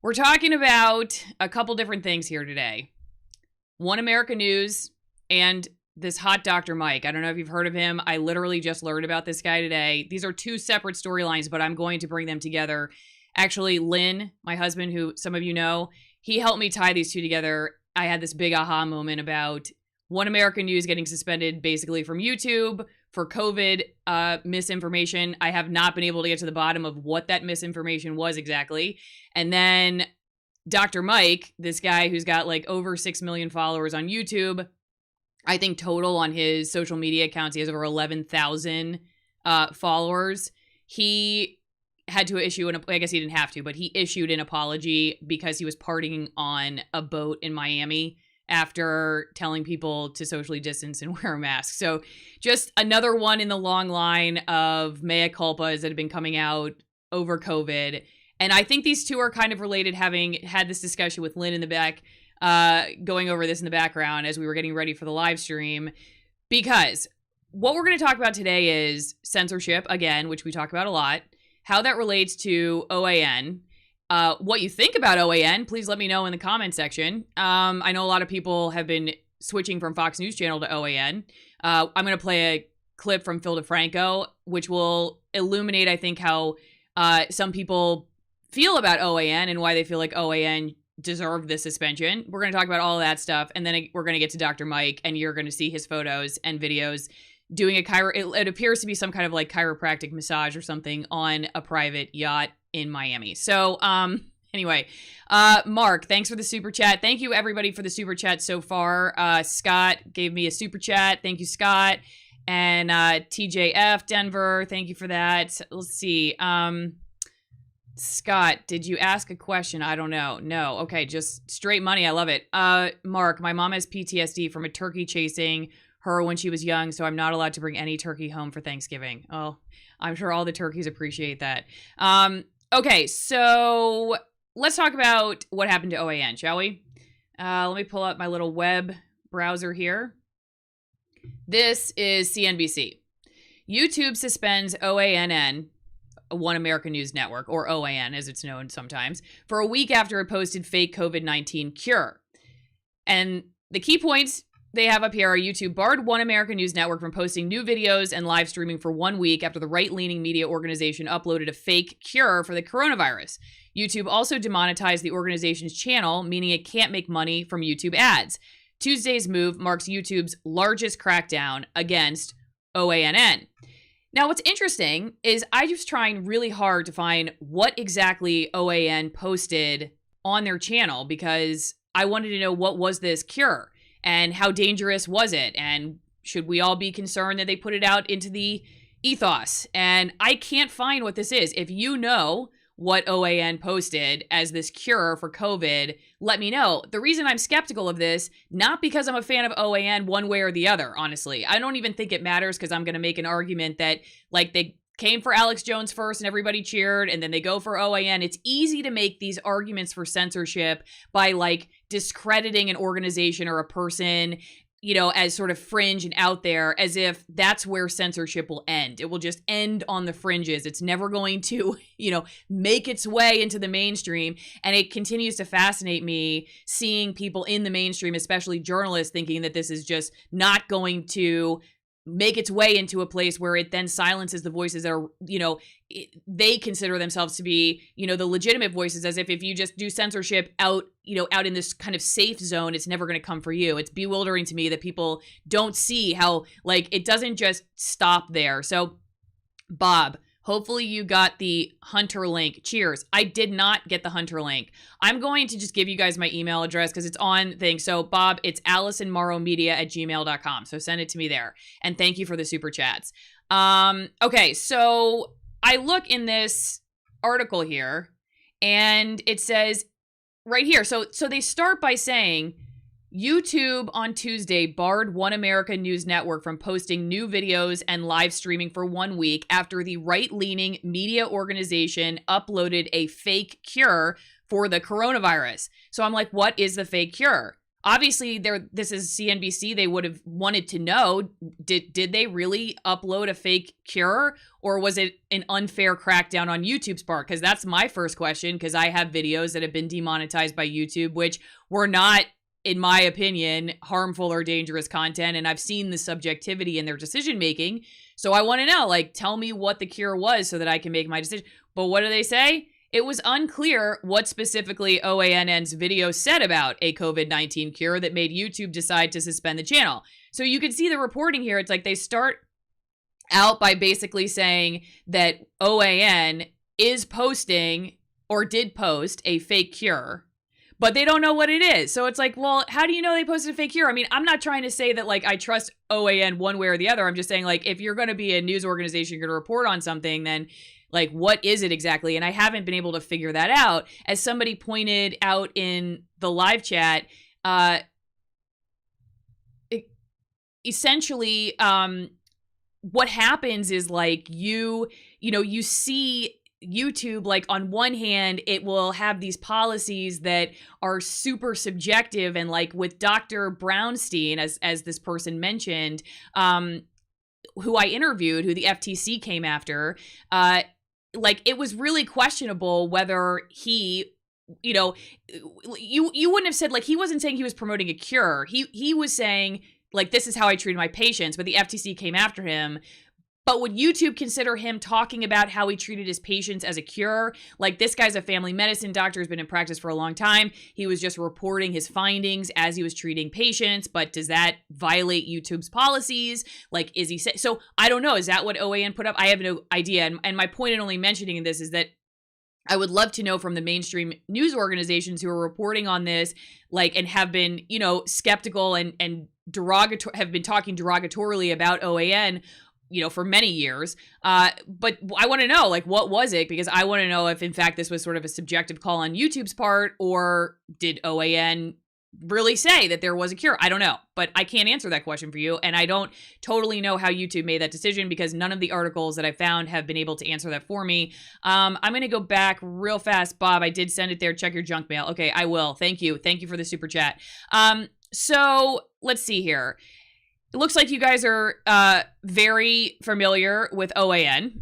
We're talking about a couple different things here today. One America News and this hot Dr. Mike. I don't know if you've heard of him. I literally just learned about this guy today. These are two separate storylines, but I'm going to bring them together. Actually, Lynn, my husband, who some of you know, he helped me tie these two together. I had this big aha moment about One America News getting suspended basically from YouTube for COVID misinformation. I have not been able to get to the bottom of what that misinformation was exactly. And then Dr. Mike, this guy who's got like over 6 million followers on YouTube, I think total on his social media accounts, he has over 11,000 followers. He had to issue I guess he didn't have to, but he issued an apology because he was partying on a boat in Miami after telling people to socially distance and wear a mask. So just another one in the long line of mea culpas that have been coming out over COVID. And I think these two are kind of related, having had this discussion with Lynn in the back, going over this in the background as we were getting ready for the live stream, because what we're going to talk about today is censorship, again, which we talk about a lot, how that relates to OAN. What you think about OAN, please let me know in the comment section. I know a lot of people have been switching from Fox News Channel to OAN. I'm going to play a clip from Phil DeFranco, which will illuminate, I think, how some people feel about OAN and why they feel like OAN deserved the suspension. We're going to talk about all of that stuff, and then we're going to get to Dr. Mike, and you're going to see his photos and videos doing it appears to be some kind of like chiropractic massage or something on a private yacht in Miami. So, anyway, Mark, thanks for the super chat. Thank you everybody for the super chat so far. Scott gave me a super chat. Thank you, Scott. And, TJF Denver, thank you for that. Let's see. Scott, did you ask a question? I don't know. No. Okay. Just straight money. I love it. Mark, my mom has PTSD from a turkey chasing her when she was young, so I'm not allowed to bring any turkey home for Thanksgiving. Oh, I'm sure all the turkeys appreciate that. Okay, so let's talk about what happened to OAN, shall we? Let me pull up my little web browser here. This is CNBC. YouTube suspends OANN, One America News Network, or OAN as it's known sometimes, for a week after it posted fake COVID-19 cure. And the key points they have up here are: YouTube barred One America News Network from posting new videos and live streaming for 1 week after the right-leaning media organization uploaded a fake cure for the coronavirus. YouTube also demonetized the organization's channel, meaning it can't make money from YouTube ads. Tuesday's move marks YouTube's largest crackdown against OANN. Now, what's interesting is I was trying really hard to find what exactly OAN posted on their channel, because I wanted to know, what was this cure? And how dangerous was it? And should we all be concerned that they put it out into the ethos? And I can't find what this is. If you know what OAN posted as this cure for COVID, let me know. The reason I'm skeptical of this, not because I'm a fan of OAN one way or the other, honestly. I don't even think it matters, because I'm going to make an argument that, like, they came for Alex Jones first and everybody cheered, and then they go for OAN. It's easy to make these arguments for censorship by, like, discrediting an organization or a person, you know, as sort of fringe and out there, as if that's where censorship will end. It will just end on the fringes. It's never going to, you know, make its way into the mainstream. And it continues to fascinate me seeing people in the mainstream, especially journalists, thinking that this is just not going to make its way into a place where it then silences the voices that are, you know, they consider themselves to be, you know, the legitimate voices, as if you just do censorship out, you know, out in this kind of safe zone, it's never going to come for you. It's bewildering to me that people don't see how, like, it doesn't just stop there. So, Bob, hopefully you got the Hunter link. Cheers. I did not get the Hunter link. I'm going to just give you guys my email address because it's on thing. So, Bob, it's AllisonMorrowMedia@gmail.com. So send it to me there. And thank you for the super chats. Okay, so I look in this article here, and it says right here. So they start by saying, YouTube on Tuesday barred One America News Network from posting new videos and live streaming for 1 week after the right-leaning media organization uploaded a fake cure for the coronavirus. So I'm like, what is the fake cure? obviously this is CNBC. They would have wanted to know, did they really upload a fake cure, or was it an unfair crackdown on YouTube's part? Because that's my first question, because I have videos that have been demonetized by YouTube, which were not, in my opinion, harmful or dangerous content. And I've seen the subjectivity in their decision making. So I want to know, like, tell me what the cure was so that I can make my decision. But what do they say? It was unclear what specifically OANN's video said about a COVID-19 cure that made YouTube decide to suspend the channel. So you can see the reporting here. It's like they start out by basically saying that OAN is posting or did post a fake cure, but they don't know what it is. So it's like, well, how do you know they posted a fake cure? I mean, I'm not trying to say that, like, I trust OAN one way or the other. I'm just saying, like, if you're going to be a news organization, you're going to report on something, then, like, what is it exactly? And I haven't been able to figure that out. As somebody pointed out in the live chat, essentially, what happens is, like, you see YouTube, like, on one hand, it will have these policies that are super subjective, and, like, with Dr. Brownstein, as this person mentioned, who I interviewed, who the FTC came after, like, it was really questionable whether he, you wouldn't have said, like, he wasn't saying he was promoting a cure. He was saying, like, this is how I treated my patients, but the FTC came after him. But would YouTube consider him talking about how he treated his patients as a cure? Like, this guy's a family medicine doctor, has been in practice for a long time. He was just reporting his findings as he was treating patients. But does that violate YouTube's policies? Like, is he so I don't know. Is that what OAN put up? I have no idea. And my point in only mentioning this is that I would love to know from the mainstream news organizations who are reporting on this, like, and have been, skeptical and have been talking derogatorily about OAN, for many years. But I want to know, like, what was it? Because I want to know if, in fact, this was sort of a subjective call on YouTube's part, or did OAN really say that there was a cure? I don't know, but I can't answer that question for you. And I don't totally know how YouTube made that decision, because none of the articles that I found have been able to answer that for me. I'm going to go back real fast. Bob, I did send it there. Check your junk mail. Okay, I will. Thank you. Thank you for the super chat. So let's see here. It looks like you guys are very familiar with OAN.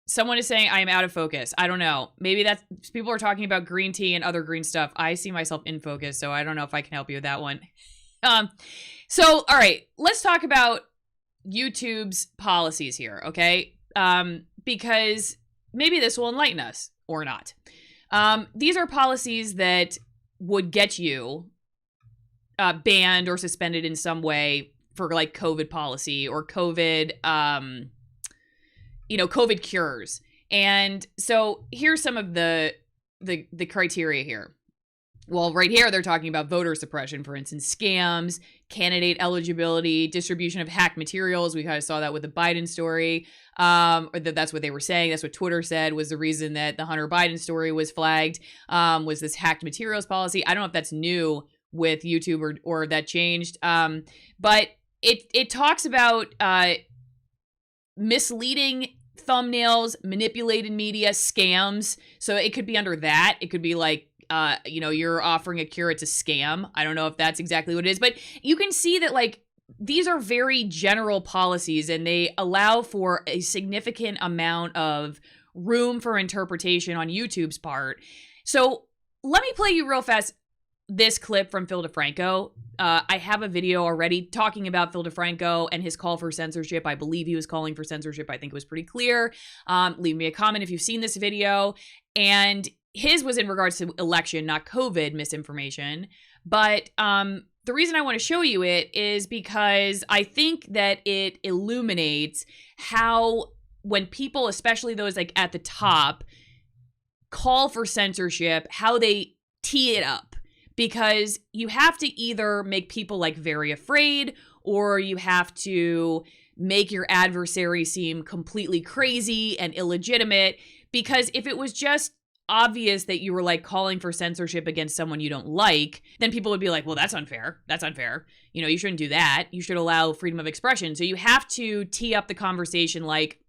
Someone is saying I am out of focus. I don't know. Maybe that's, people are talking about green tea and other green stuff. I see myself in focus, so I don't know if I can help you with that one. So, all right, let's talk about YouTube's policies here, okay? Because maybe this will enlighten us, or not. These are policies that would get you banned or suspended in some way for, like, COVID policy or COVID, COVID cures. And so here's some of the criteria here. Well, right here, they're talking about voter suppression, for instance, scams, candidate eligibility, distribution of hacked materials. We kind of saw that with the Biden story, or that's what they were saying. That's what Twitter said was the reason that the Hunter Biden story was flagged, was this hacked materials policy. I don't know if that's new with YouTube or that changed. But it talks about misleading thumbnails, manipulated media, scams. So it could be under that. It could be like, you're offering a cure, it's a scam. I don't know if that's exactly what it is, but you can see that, like, these are very general policies, and they allow for a significant amount of room for interpretation on YouTube's part. So let me play you real fast this clip from Phil DeFranco. I have a video already talking about Phil DeFranco and his call for censorship. I believe he was calling for censorship. I think it was pretty clear. Leave me a comment if you've seen this video. And his was in regards to election, not COVID misinformation. But the reason I want to show you it is because I think that it illuminates how, when people, especially those, like, at the top, call for censorship, how they tee it up. Because you have to either make people, like, very afraid, or you have to make your adversary seem completely crazy and illegitimate. Because if it was just obvious that you were, like, calling for censorship against someone you don't like, then people would be like, well, that's unfair. That's unfair. You shouldn't do that. You should allow freedom of expression. So you have to tee up the conversation like,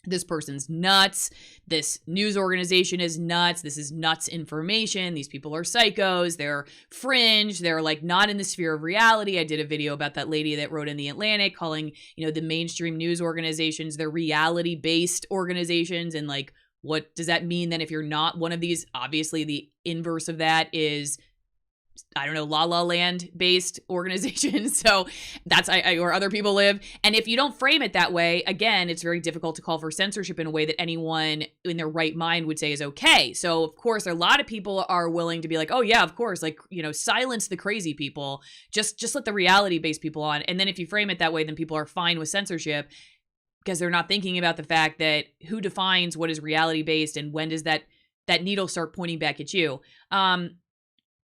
this person's nuts. This news organization is nuts. This is nuts information. These people are psychos. They're fringe. They're like not in the sphere of reality. I did a video about that lady that wrote in The Atlantic calling, the mainstream news organizations, they're reality-based organizations. And like, what does that mean then if you're not one of these? Obviously, the inverse of that is, I don't know, La La Land based organizations. So that's where other people live. And if you don't frame it that way, again, it's very difficult to call for censorship in a way that anyone in their right mind would say is okay. So of course, a lot of people are willing to be like, oh yeah, of course, like, silence the crazy people. Just let the reality based people on. And then if you frame it that way, then people are fine with censorship because they're not thinking about the fact that who defines what is reality based and when does that needle start pointing back at you.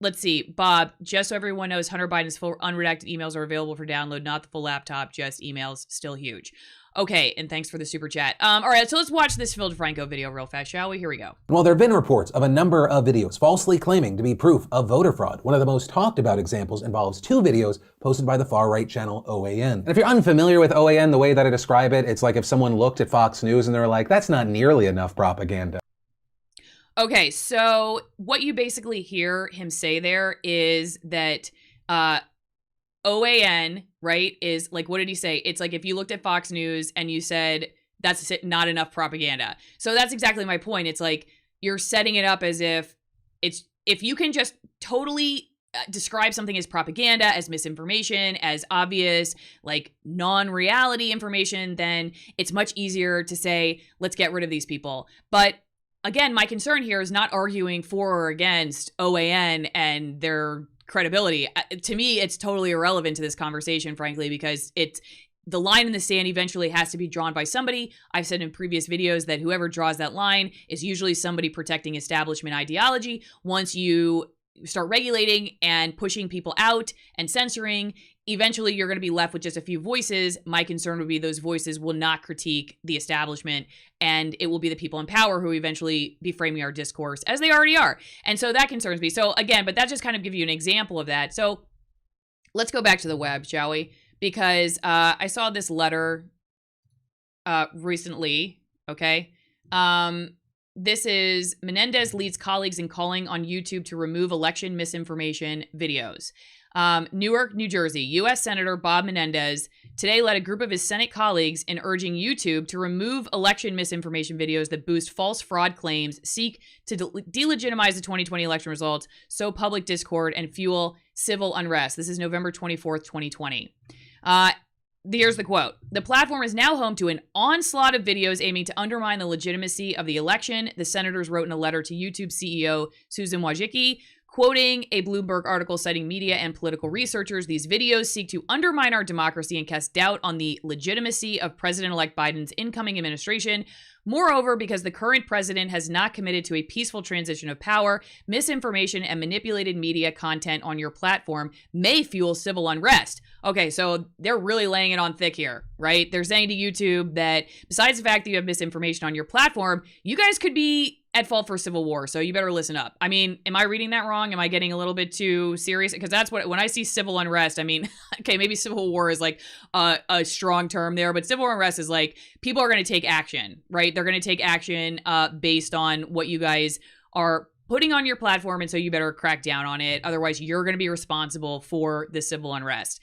Let's see, Bob, just so everyone knows, Hunter Biden's full unredacted emails are available for download, not the full laptop, just emails, still huge. Okay, and thanks for the super chat. All right, so let's watch this Phil DeFranco video real fast, shall we? Here we go. Well, there have been reports of a number of videos falsely claiming to be proof of voter fraud. One of the most talked about examples involves 2 videos posted by the far-right channel OAN. And if you're unfamiliar with OAN, the way that I describe it, it's like if someone looked at Fox News and they're like, that's not nearly enough propaganda. Okay, so what you basically hear him say there is that OAN, right, is like, what did he say? It's like if you looked at Fox News and you said, that's not enough propaganda. So that's exactly my point. It's like you're setting it up as if you can just totally describe something as propaganda, as misinformation, as obvious, like non-reality information, then it's much easier to say, let's get rid of these people. But again, my concern here is not arguing for or against OAN and their credibility. To me, it's totally irrelevant to this conversation, frankly, because the line in the sand eventually has to be drawn by somebody. I've said in previous videos that whoever draws that line is usually somebody protecting establishment ideology. Once you start regulating and pushing people out and censoring, eventually you're going to be left with just a few voices. My concern would be those voices will not critique the establishment, and it will be the people in power who eventually be framing our discourse, as they already are. And so that concerns me. So again, but that just kind of give you an example of that. So let's go back to the web, shall we? Because I saw this letter recently, okay? This is Menendez leads colleagues in calling on YouTube to remove election misinformation videos. Newark, New Jersey, U.S. Senator Bob Menendez today led a group of his Senate colleagues in urging YouTube to remove election misinformation videos that boost false fraud claims, seek to delegitimize the 2020 election results, sow public discord, and fuel civil unrest. This is November 24th, 2020. Here's the quote. The platform is now home to an onslaught of videos aiming to undermine the legitimacy of the election, the senators wrote in a letter to YouTube CEO Susan Wojcicki. Quoting a Bloomberg article citing media and political researchers, these videos seek to undermine our democracy and cast doubt on the legitimacy of President-elect Biden's incoming administration. Moreover, because the current president has not committed to a peaceful transition of power, misinformation and manipulated media content on your platform may fuel civil unrest. Okay, so they're really laying it on thick here, right? They're saying to YouTube that besides the fact that you have misinformation on your platform, you guys could be at fault for civil war, so you better listen up. I mean, am I reading that wrong? Am I getting a little bit too serious? Because that's what, when I see civil unrest, I mean, okay, maybe civil war is like a strong term there, but civil unrest is like people are going to take action, right? They're going to take action based on what you guys are putting on your platform, and so you better crack down on it. Otherwise, you're going to be responsible for the civil unrest.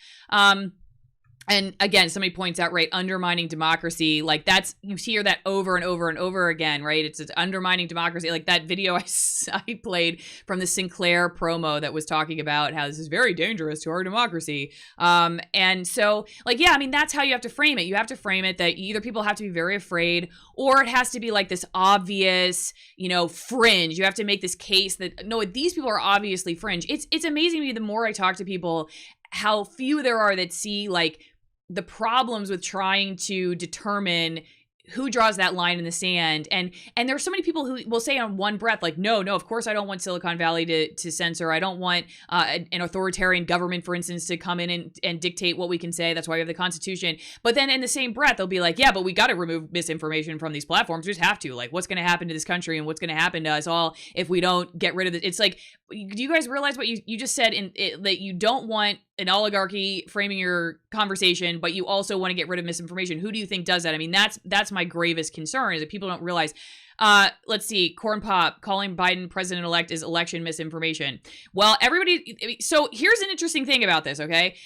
And again, somebody points out, right, undermining democracy, like that's, you hear that over and over and over again, right? It's undermining democracy. Like that video I played from the Sinclair promo that was talking about how this is very dangerous to our democracy. And so like, yeah, I mean, that's how you have to frame it. You have to frame it that either people have to be very afraid, or it has to be like this obvious, fringe. You have to make this case that, no, these people are obviously fringe. It's amazing to me the more I talk to people, how few there are that see like the problems with trying to determine who draws that line in the sand. And there are so many people who will say on one breath, like, no, of course I don't want Silicon Valley to censor. I don't want an authoritarian government, for instance, to come in and dictate what we can say. That's why we have the Constitution. But then in the same breath, they'll be like, yeah, but we got to remove misinformation from these platforms. We just have to. Like, what's going to happen to this country and what's going to happen to us all if we don't get rid of it? It's like, do you guys realize what you just said that you don't want an oligarchy framing your conversation, but you also want to get rid of misinformation? Who do you think does that? I mean, that's my gravest concern, is that people don't realize. Let's see. Corn Pop calling Biden president-elect is election misinformation. Well, everybody. So here's an interesting thing about this. Okay,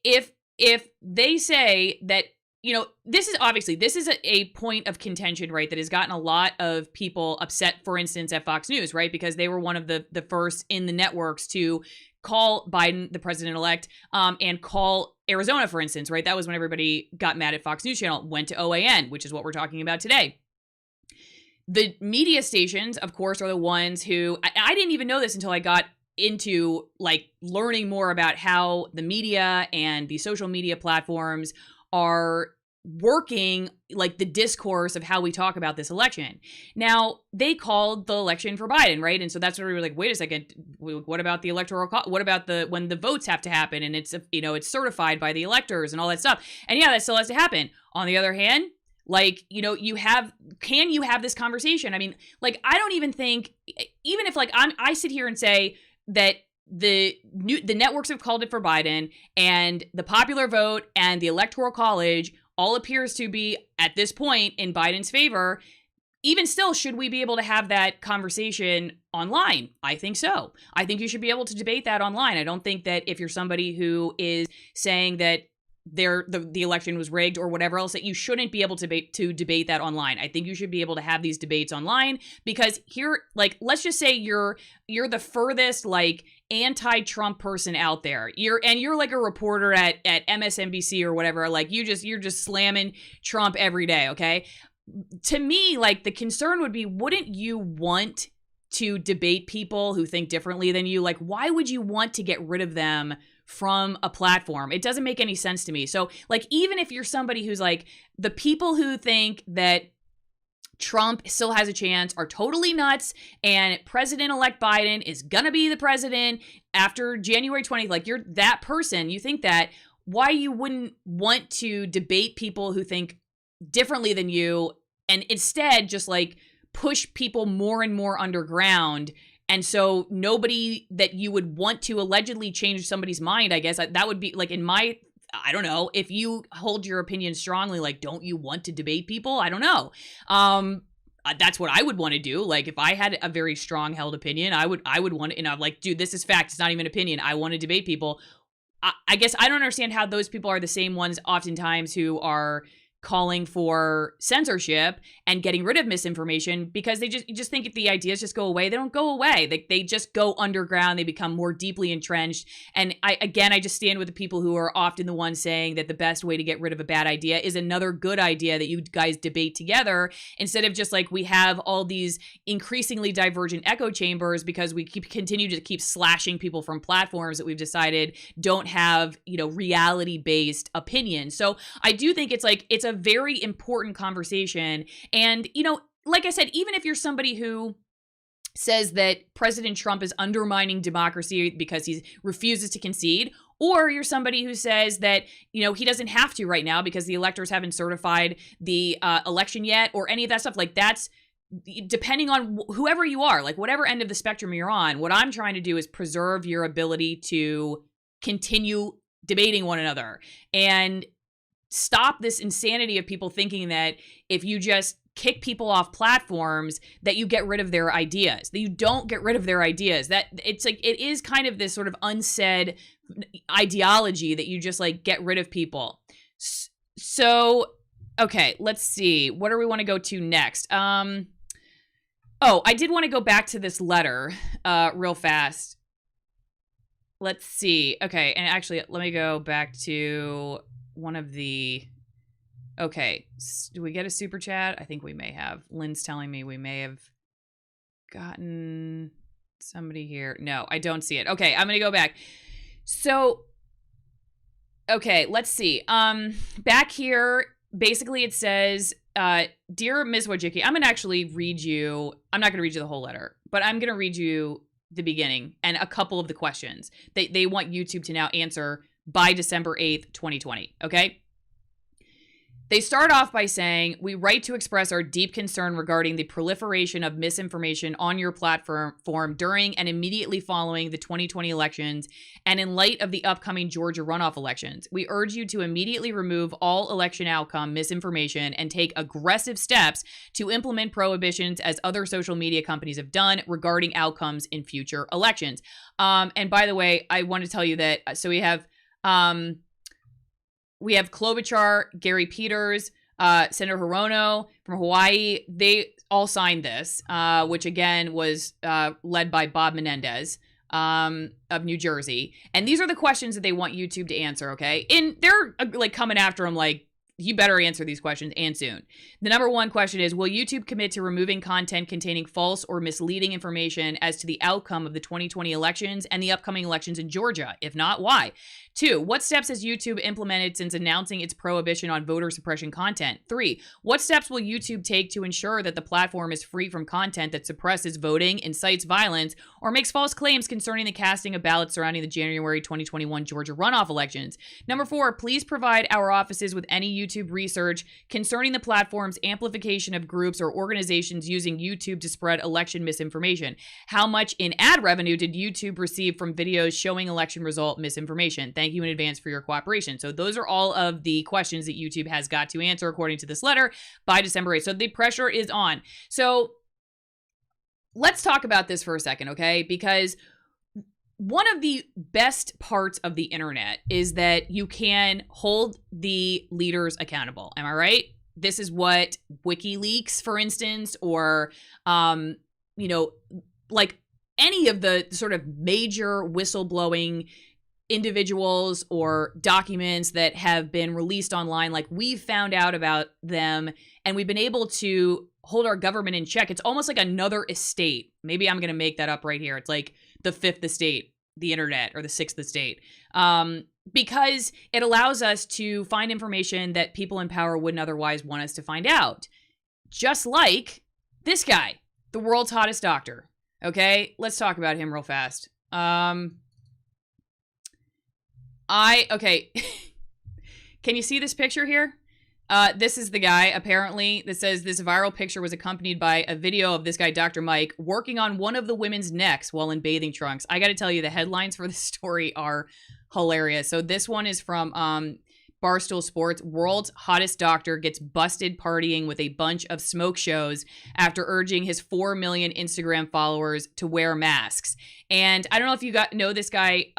if they say that, this is a point of contention, right, that has gotten a lot of people upset, for instance, at Fox News, right, because they were one of the first in the networks to call Biden the president-elect, and call Arizona, for instance, right? That was when everybody got mad at Fox News Channel, went to OAN, which is what we're talking about today. The media stations, of course, are the ones who, I didn't even know this until I got into learning more about how the media and the social media platforms are working, the discourse of how we talk about this election. Now, they called the election for Biden, right? And so that's where we were like, wait a second, what about the electoral, what about when the votes have to happen and it's, it's certified by the electors and all that stuff. And yeah, that still has to happen. On the other hand, can you have this conversation? I mean, I don't even think, even if I sit here and say that the networks have called it for Biden and the popular vote and the electoral college all appears to be at this point in Biden's favor, even still, should we be able to have that conversation online? I think so. I think you should be able to debate that online. I don't think that if you're somebody who is saying that the election was rigged or whatever else, that you shouldn't be able to debate that online. I think you should be able to have these debates online, because here, let's just say you're the furthest anti-Trump person out there. You're a reporter at MSNBC or whatever. You're just slamming Trump every day. Okay. To me, the concern would be, wouldn't you want to debate people who think differently than you? Why would you want to get rid of them from a platform? It doesn't make any sense to me. So even if you're somebody who's the people who think that Trump still has a chance are totally nuts, and President-elect Biden is gonna be the president after January 20th, you're that person, you think that, why you wouldn't want to debate people who think differently than you, and instead just push people more and more underground. And so nobody that you would want to allegedly change somebody's mind, I guess that would be I don't know, if you hold your opinion strongly, don't you want to debate people? I don't know. That's what I would want to do. If I had a very strong held opinion, I would want to, dude, this is fact. It's not even opinion. I want to debate people. I guess I don't understand how those people are the same ones oftentimes who are calling for censorship and getting rid of misinformation, because you just think if the ideas just go away, they don't go away. They just go underground. They become more deeply entrenched. And I just stand with the people who are often the ones saying that the best way to get rid of a bad idea is another good idea that you guys debate together, instead of just we have all these increasingly divergent echo chambers because we continue to keep slashing people from platforms that we've decided don't have, reality-based opinions. So I do think it's a very important conversation. And, like I said, even if you're somebody who says that President Trump is undermining democracy because he refuses to concede, or you're somebody who says that, he doesn't have to right now because the electors haven't certified the election yet, or any of that stuff, that's depending on whoever you are, whatever end of the spectrum you're on. What I'm trying to do is preserve your ability to continue debating one another and stop this insanity of people thinking that if you just kick people off platforms that you get rid of their ideas, that you don't get rid of their ideas. That it's it is kind of this sort of unsaid ideology that you just get rid of people. So, okay, let's see. What do we want to go to next? I did want to go back to this letter real fast. Let's see. Okay, and actually, let me go back to one of the, okay, do we get a super chat? I think we may have. Lynn's telling me we may have gotten somebody here. No, I don't see it. Okay, I'm going to go back. So, okay, let's see. Back here, basically it says, Dear Ms. Wojcicki, I'm going to actually read you, I'm not going to read you the whole letter, but I'm going to read you the beginning and a couple of the questions. They want YouTube to now answer by December 8th, 2020, okay? They start off by saying, we write to express our deep concern regarding the proliferation of misinformation on your platform during and immediately following the 2020 elections and in light of the upcoming Georgia runoff elections. We urge you to immediately remove all election outcome misinformation and take aggressive steps to implement prohibitions as other social media companies have done regarding outcomes in future elections. And by the way, I want to tell you that, so we have Klobuchar, Gary Peters, Senator Hirono from Hawaii. They all signed this, which again was led by Bob Menendez of New Jersey. And these are the questions that they want YouTube to answer, okay? And they're like coming after them like, you better answer these questions and soon. The number one question is, will YouTube commit to removing content containing false or misleading information as to the outcome of the 2020 elections and the upcoming elections in Georgia? If not, why? 2, what steps has YouTube implemented since announcing its prohibition on voter suppression content? 3, what steps will YouTube take to ensure that the platform is free from content that suppresses voting, incites violence, or makes false claims concerning the casting of ballots surrounding the January 2021 Georgia runoff elections? Number 4, please provide our offices with any YouTube research concerning the platform's amplification of groups or organizations using YouTube to spread election misinformation. How much in ad revenue did YouTube receive from videos showing election result misinformation? Thank you in advance for your cooperation. So those are all of the questions that YouTube has got to answer according to this letter by December 8th. So the pressure is on. So let's talk about this for a second, okay? Because one of the best parts of the internet is that you can hold the leaders accountable. Am I right? This is what WikiLeaks, for instance, or, like any of the sort of major whistleblowing individuals or documents that have been released online, like we've found out about them and we've been able to hold our government in check. It's almost like another estate. Maybe I'm going to make that up right here. It's like the fifth estate, the internet, or the sixth estate, because it allows us to find information that people in power wouldn't otherwise want us to find out. Just like this guy, the world's hottest doctor. Okay, let's talk about him real fast. Okay. Can you see this picture here? This is the guy, apparently, that says this viral picture was accompanied by a video of this guy, Dr. Mike, working on one of the women's necks while in bathing trunks. I gotta tell you, the headlines for this story are hilarious. So this one is from Barstool Sports. World's hottest doctor gets busted partying with a bunch of smoke shows after urging his 4 million Instagram followers to wear masks. And I don't know if you know this guy,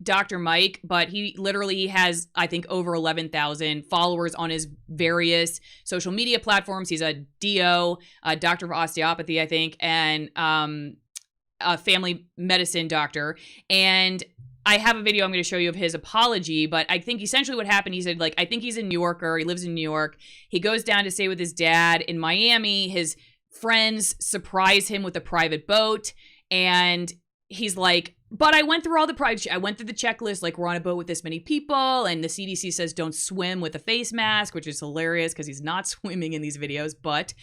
Dr. Mike, but he literally has, I think, over 11,000 followers on his various social media platforms. He's a DO, a doctor of osteopathy, I think, and a family medicine doctor. And I have a video I'm going to show you of his apology, but I think essentially what happened, he said, like, I think he's a New Yorker. He lives in New York. He goes down to stay with his dad in Miami. His friends surprise him with a private boat. And he's like, but I went through all the I went through the checklist, like we're on a boat with this many people. And the CDC says don't swim with a face mask, which is hilarious because he's not swimming in these videos. But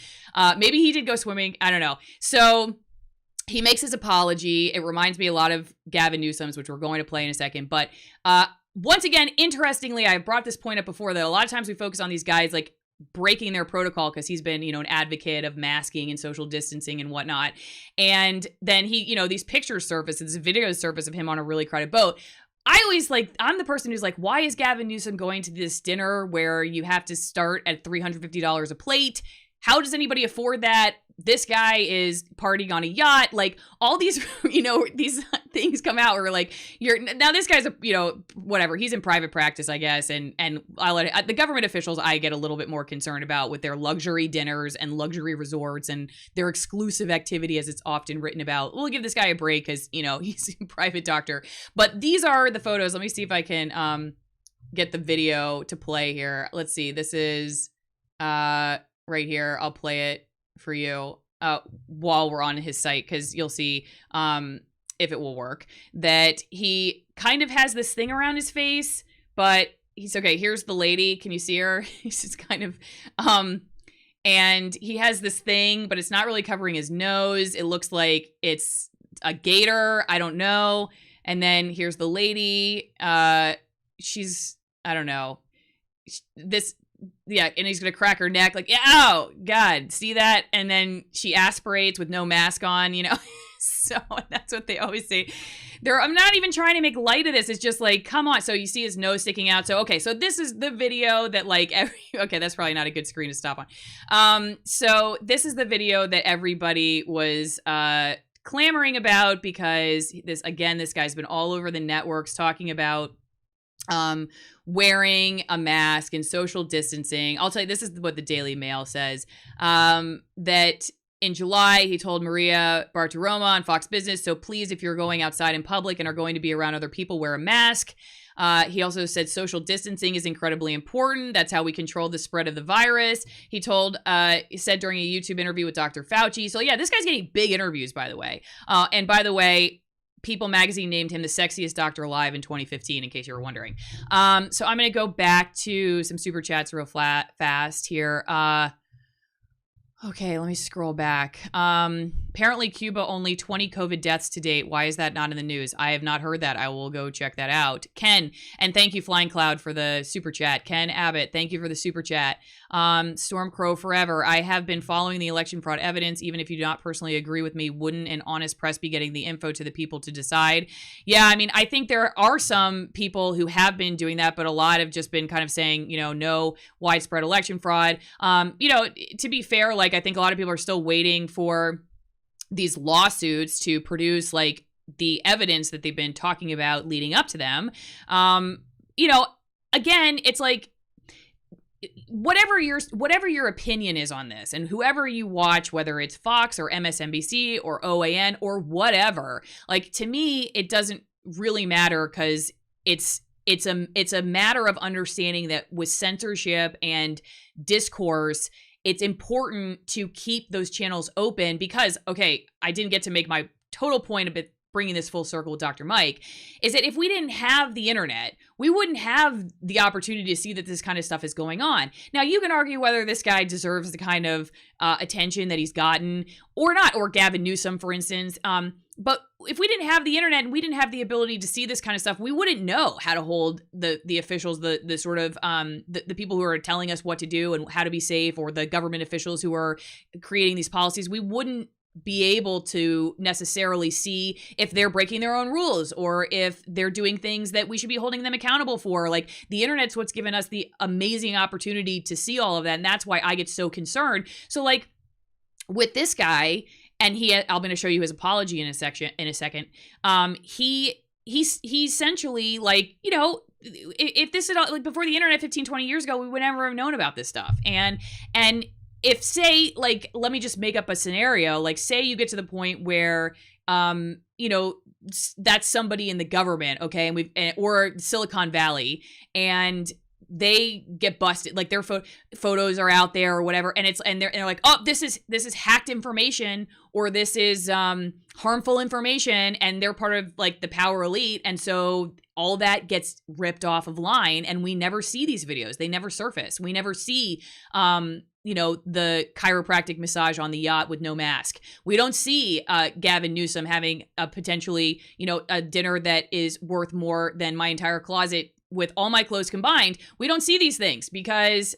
maybe he did go swimming. I don't know. So he makes his apology. It reminds me a lot of Gavin Newsom's, which we're going to play in a second. But once again, interestingly, I brought this point up before that a lot of times we focus on these guys like breaking their protocol because he's been, an advocate of masking and social distancing and whatnot. And then he, these pictures surface, this video surface of him on a really crowded boat. I always I'm the person who's like, why is Gavin Newsom going to this dinner where you have to start at $350 a plate? How does anybody afford that? This guy is partying on a yacht. Like all these, these things come out where like now this guy's whatever. He's in private practice, I guess. And I'll let it, the government officials I get a little bit more concerned about with their luxury dinners and luxury resorts and their exclusive activity as it's often written about. We'll give this guy a break because, he's a private doctor. But these are the photos. Let me see if I can get the video to play here. Let's see. This is right here. I'll play it for you while we're on his site because you'll see if it will work, that he kind of has this thing around his face, but he's okay. Here's the lady. Can you see her? He's just kind of and he has this thing, but it's not really covering his nose. It looks like it's a gator. I don't know. And then here's the lady. She's, I don't know. This yeah, and he's gonna crack her neck, like, yeah, oh God, see that? And then she aspirates with no mask on, you know. So that's what they always say. I'm not even trying to make light of this. It's just like, come on. So you see his nose sticking out. So okay, so this is the video that like okay, that's probably not a good screen to stop on. So this is the video that everybody was clamoring about because this guy's been all over the networks talking about wearing a mask and social distancing. I'll tell you, this is what the Daily Mail says, that in July, he told Maria Bartiromo on Fox Business, so please, if you're going outside in public and are going to be around other people, wear a mask. He also said social distancing is incredibly important. That's how we control the spread of the virus. He said during a YouTube interview with Dr. Fauci. So yeah, this guy's getting big interviews, by the way. And by the way, People magazine named him the sexiest doctor alive in 2015, in case you were wondering. So I'm going to go back to some super chats real fast here. Okay, let me scroll back. Apparently Cuba only 20 COVID deaths to date. Why is that not in the news? I have not heard that. I will go check that out. Ken, and thank you Flying Cloud for the super chat. Ken Abbott, thank you for the super chat. Storm Crow forever. I have been following the election fraud evidence. Even if you do not personally agree with me, wouldn't an honest press be getting the info to the people to decide? Yeah, I mean, I think there are some people who have been doing that, but a lot have just been kind of saying, you know, no widespread election fraud. You know, to be fair, like, I think a lot of people are still waiting for these lawsuits to produce like the evidence that they've been talking about leading up to them. You know, again, it's like whatever your opinion is on this, and whoever you watch, whether it's Fox or MSNBC or OAN or whatever, like to me, it doesn't really matter because it's a matter of understanding that with censorship and discourse, it's important to keep those channels open because, okay, I didn't get to make my total point of it, bringing this full circle with Dr. Mike, is that if we didn't have the internet, we wouldn't have the opportunity to see that this kind of stuff is going on. Now, you can argue whether this guy deserves the kind of attention that he's gotten or not, or Gavin Newsom, for instance. But if we didn't have the internet and we didn't have the ability to see this kind of stuff, we wouldn't know how to hold the officials, the sort of the people who are telling us what to do and how to be safe, or the government officials who are creating these policies. We wouldn't be able to necessarily see if they're breaking their own rules or if they're doing things that we should be holding them accountable for. Like, the internet's what's given us the amazing opportunity to see all of that. And that's why I get so concerned. So like with this guy, and I'm going to show you his apology in a second. He essentially, like, you know, if this had, like, before the internet 15, 20 years ago, we would never have known about this stuff. And if, say, like, let me just make up a scenario, like, say you get to the point where, you know, that's somebody in the government, okay, or Silicon Valley, and they get busted, like their photos are out there or whatever, and they're like, oh, this is hacked information, or this is harmful information, and they're part of like the power elite, and so all that gets ripped off of line, and we never see these videos. They never surface. We never see you know, the chiropractic massage on the yacht with no mask. We don't see Gavin Newsom having a potentially, you know, a dinner that is worth more than my entire closet with all my clothes combined. We don't see these things because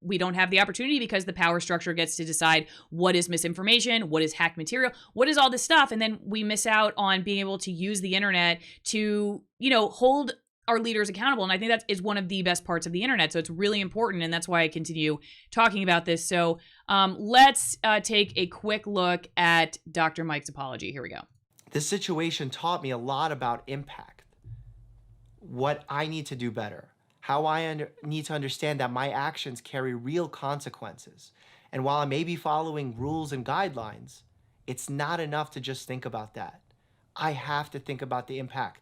we don't have the opportunity, because the power structure gets to decide what is misinformation, what is hacked material, what is all this stuff. And then we miss out on being able to use the internet to, you know, hold our leaders accountable. And I think that is one of the best parts of the internet. So it's really important. And that's why I continue talking about this. So let's take a quick look at Dr. Mike's apology. Here we go. This situation taught me a lot about impact, what I need to do better, how I need to understand that my actions carry real consequences. And while I may be following rules and guidelines, it's not enough to just think about that. I have to think about the impact.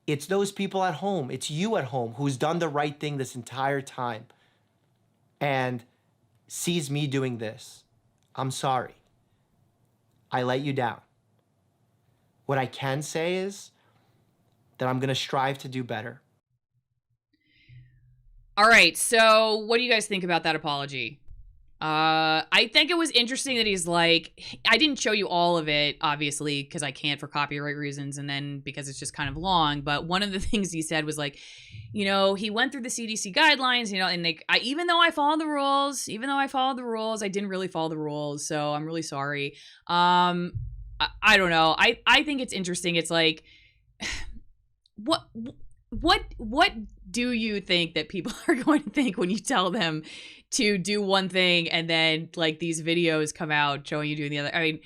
It's those people at home, it's you at home who's done the right thing this entire time and sees me doing this. I'm sorry. I let you down. What I can say is that I'm going to strive to do better. All right. So what do you guys think about that apology? I think it was interesting that he's like, I didn't show you all of it, obviously, because I can't for copyright reasons, and then because it's just kind of long. But one of the things he said was like, you know, he went through the CDC guidelines, you know, and even though I followed the rules, I didn't really follow the rules, so I'm really sorry. I don't know. I think it's interesting. It's like, what do you think that people are going to think when you tell them to do one thing and then like these videos come out showing you doing the other? I mean,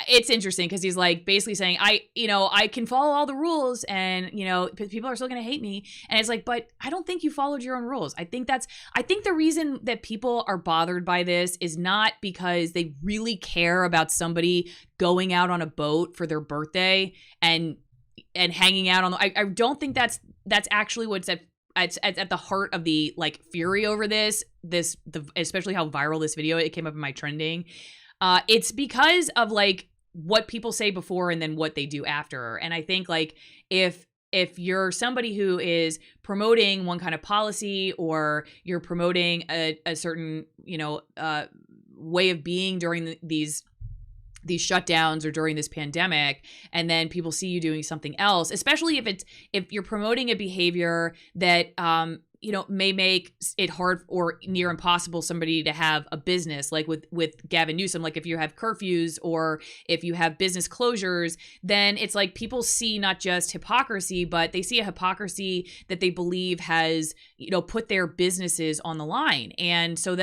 it's interesting because he's like basically saying, I can follow all the rules and, you know, people are still going to hate me. And it's like, but I don't think you followed your own rules. I think the reason that people are bothered by this is not because they really care about somebody going out on a boat for their birthday and hanging out on the, I don't think that's actually what's at the heart of the like fury over this especially how viral this video, it came up in my trending. It's because of like what people say before and then what they do after. And I think like if you're somebody who is promoting one kind of policy or you're promoting a certain, you know, way of being during these shutdowns or during this pandemic, and then people see you doing something else, especially if you're promoting a behavior that you know, may make it hard or near impossible somebody to have a business, like with Gavin Newsom. Like if you have curfews or if you have business closures, then it's like people see not just hypocrisy, but they see a hypocrisy that they believe has, you know, put their businesses on the line. And so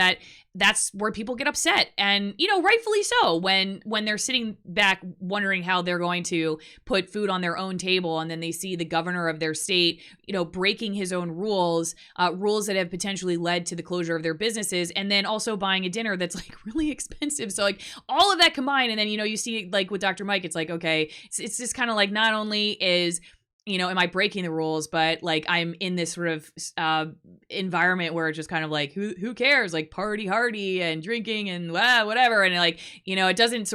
that's where people get upset, and, you know, rightfully so, when they're sitting back wondering how they're going to put food on their own table, and then they see the governor of their state, you know, breaking his own rules that have potentially led to the closure of their businesses, and then also buying a dinner that's like really expensive. So like all of that combined, and then, you know, you see like with Dr. Mike, it's like, okay, it's just kind of like, not only is, you know, am I breaking the rules, but like I'm in this sort of environment where it's just kind of like, who cares, like party hardy and drinking and whatever. And like, you know, it doesn't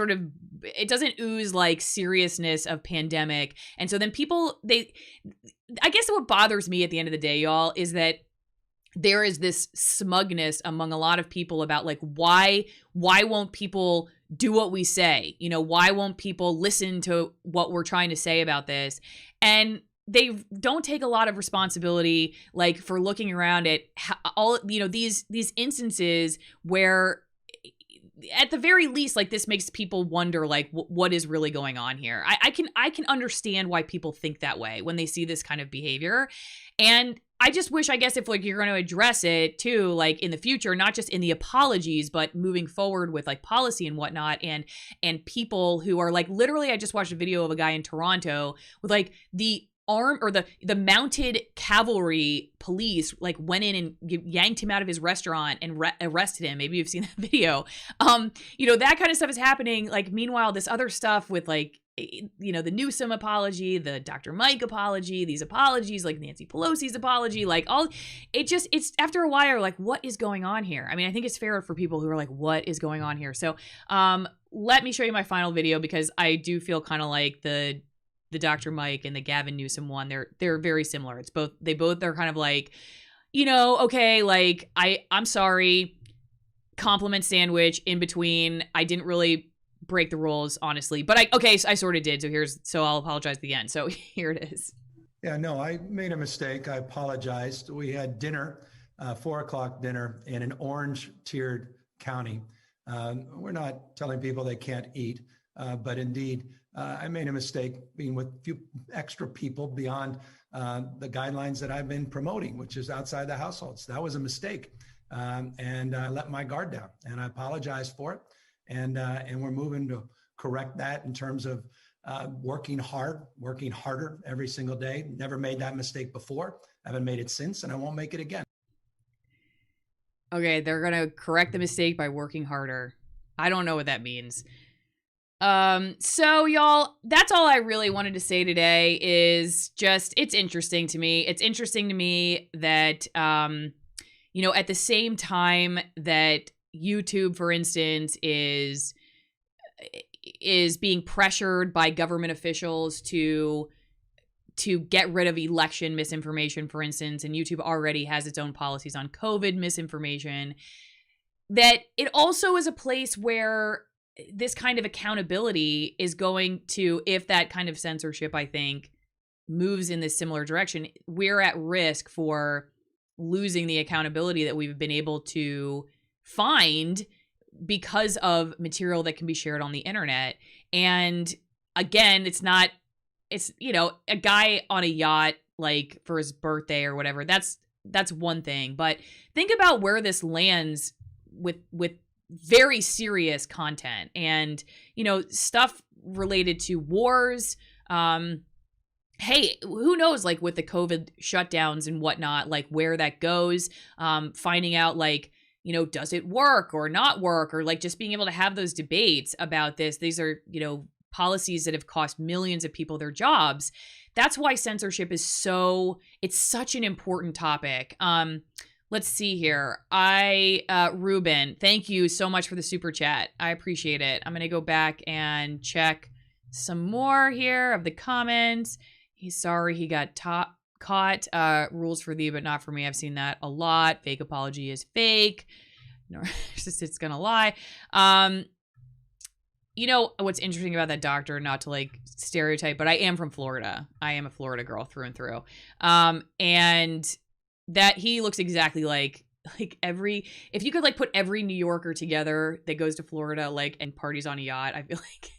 ooze like seriousness of pandemic. And so then people, I guess what bothers me at the end of the day, y'all, is that there is this smugness among a lot of people about like, why won't people do what we say? You know, why won't people listen to what we're trying to say about this? And they don't take a lot of responsibility, like, for looking around at all, you know, these instances where, at the very least, like, this makes people wonder, like, what is really going on here? I can understand why people think that way when they see this kind of behavior. And I just wish, I guess, if like you're going to address it too, like in the future, not just in the apologies, but moving forward with like policy and whatnot, and people who are like, literally, I just watched a video of a guy in Toronto with like the arm or the mounted cavalry police like went in and yanked him out of his restaurant and arrested him. Maybe you've seen that video. You know, that kind of stuff is happening. Like, meanwhile, this other stuff with like, you know, the Newsom apology, the Dr. Mike apology, these apologies, like Nancy Pelosi's apology, like all, it's after a while, like, what is going on here? I mean, I think it's fair for people who are like, what is going on here? So let me show you my final video, because I do feel kind of like the Dr. Mike and the Gavin Newsom one, they're very similar. They both are kind of like, you know, okay, like, I'm sorry, compliment sandwich in between. I didn't really break the rules, honestly, but I sort of did. So I'll apologize at the end. So here it is. Yeah, no, I made a mistake. I apologized. We had dinner, 4:00 dinner in an orange tiered county. We're not telling people they can't eat, but indeed, I made a mistake being with a few extra people beyond the guidelines that I've been promoting, which is outside the households. That was a mistake. And I let my guard down, and I apologized for it. And we're moving to correct that in terms of working harder every single day. Never made that mistake before. I haven't made it since, and I won't make it again. Okay, they're going to correct the mistake by working harder. I don't know what that means. So y'all, that's all I really wanted to say today. Is just, it's interesting to me. It's interesting to me that, you know, at the same time that YouTube, for instance, is being pressured by government officials to get rid of election misinformation, for instance, and YouTube already has its own policies on COVID misinformation. that it also is a place where this kind of accountability is going to, if that kind of censorship, I think, moves in this similar direction, we're at risk for losing the accountability that we've been able to find because of material that can be shared on the internet. And again, it's, you know, a guy on a yacht, like for his birthday or whatever, that's one thing. But think about where this lands with very serious content and, you know, stuff related to wars. Hey, who knows, like with the COVID shutdowns and whatnot, like where that goes, finding out like, you know, does it work or not work, or like just being able to have those debates about this. These are, you know, policies that have cost millions of people their jobs. That's why censorship is it's such an important topic. Let's see here. Ruben, thank you so much for the super chat. I appreciate it. I'm going to go back and check some more here of the comments. He's sorry he got caught. Rules for thee, but not for me. I've seen that a lot. Fake apology is fake. Narcissist's gonna lie. You know what's interesting about that doctor, not to like stereotype, but I am from Florida. I am a Florida girl through and through. And that he looks exactly like if you could like put every New Yorker together that goes to Florida, like, and parties on a yacht, I feel like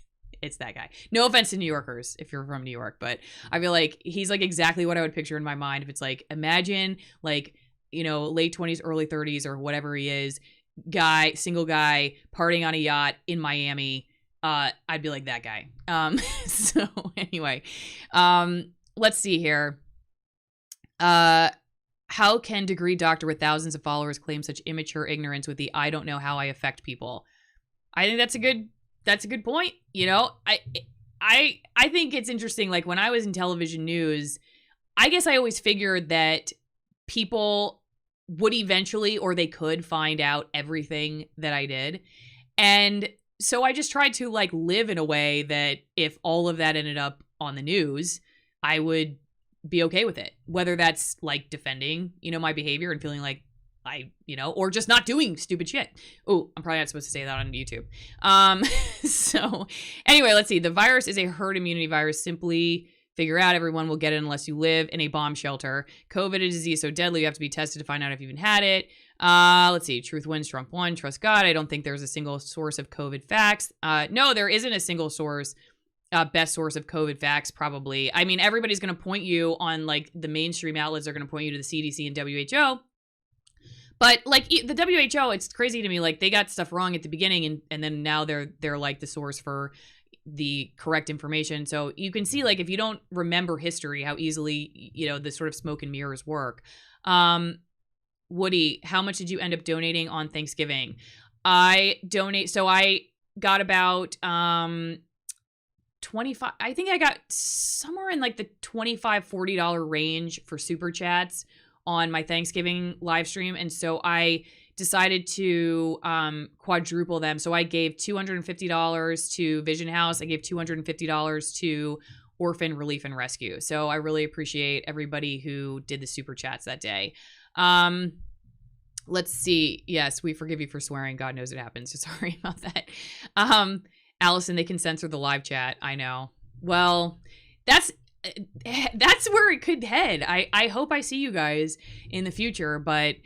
it's that guy. No offense to New Yorkers if you're from New York, but I feel like he's like exactly what I would picture in my mind. If it's like, imagine like, you know, late 20s, early 30s or whatever he is, single guy, partying on a yacht in Miami. I'd be like that guy. So anyway, let's see here. How can degree doctor with thousands of followers claim such immature ignorance with the I don't know how I affect people? I think that's a good point. You know, I think it's interesting. Like when I was in television news, I guess I always figured that people would eventually, or they could find out everything that I did. And so I just tried to like live in a way that if all of that ended up on the news, I would be okay with it. Whether that's like defending, you know, my behavior and feeling like or just not doing stupid shit. Oh, I'm probably not supposed to say that on YouTube. So anyway, let's see. The virus is a herd immunity virus. Simply figure out everyone will get it unless you live in a bomb shelter. COVID is a disease so deadly you have to be tested to find out if you even had it. Let's see. Truth wins, Trump won. Trust God. I don't think there's a single source of COVID facts. No, there isn't a single source. Best source of COVID facts, probably. I mean, everybody's going to point you on like the mainstream outlets are going to point you to the CDC and WHO. But like the WHO, it's crazy to me. Like they got stuff wrong at the beginning, and then now they're like the source for the correct information. So you can see like if you don't remember history, how easily the sort of smoke and mirrors work. Woody, how much did you end up donating on Thanksgiving? I got about 25. I think I got somewhere in like the $25-$40 range for super chats on my Thanksgiving live stream. And so I decided to quadruple them. So I gave $250 to Vision House. I gave $250 to Orphan Relief and Rescue. So I really appreciate everybody who did the super chats that day. Let's see. Yes, we forgive you for swearing. God knows it happens. So sorry about that. Allison, they can censor the live chat. I know. Well, that's where it could head. I hope I see you guys in the future, but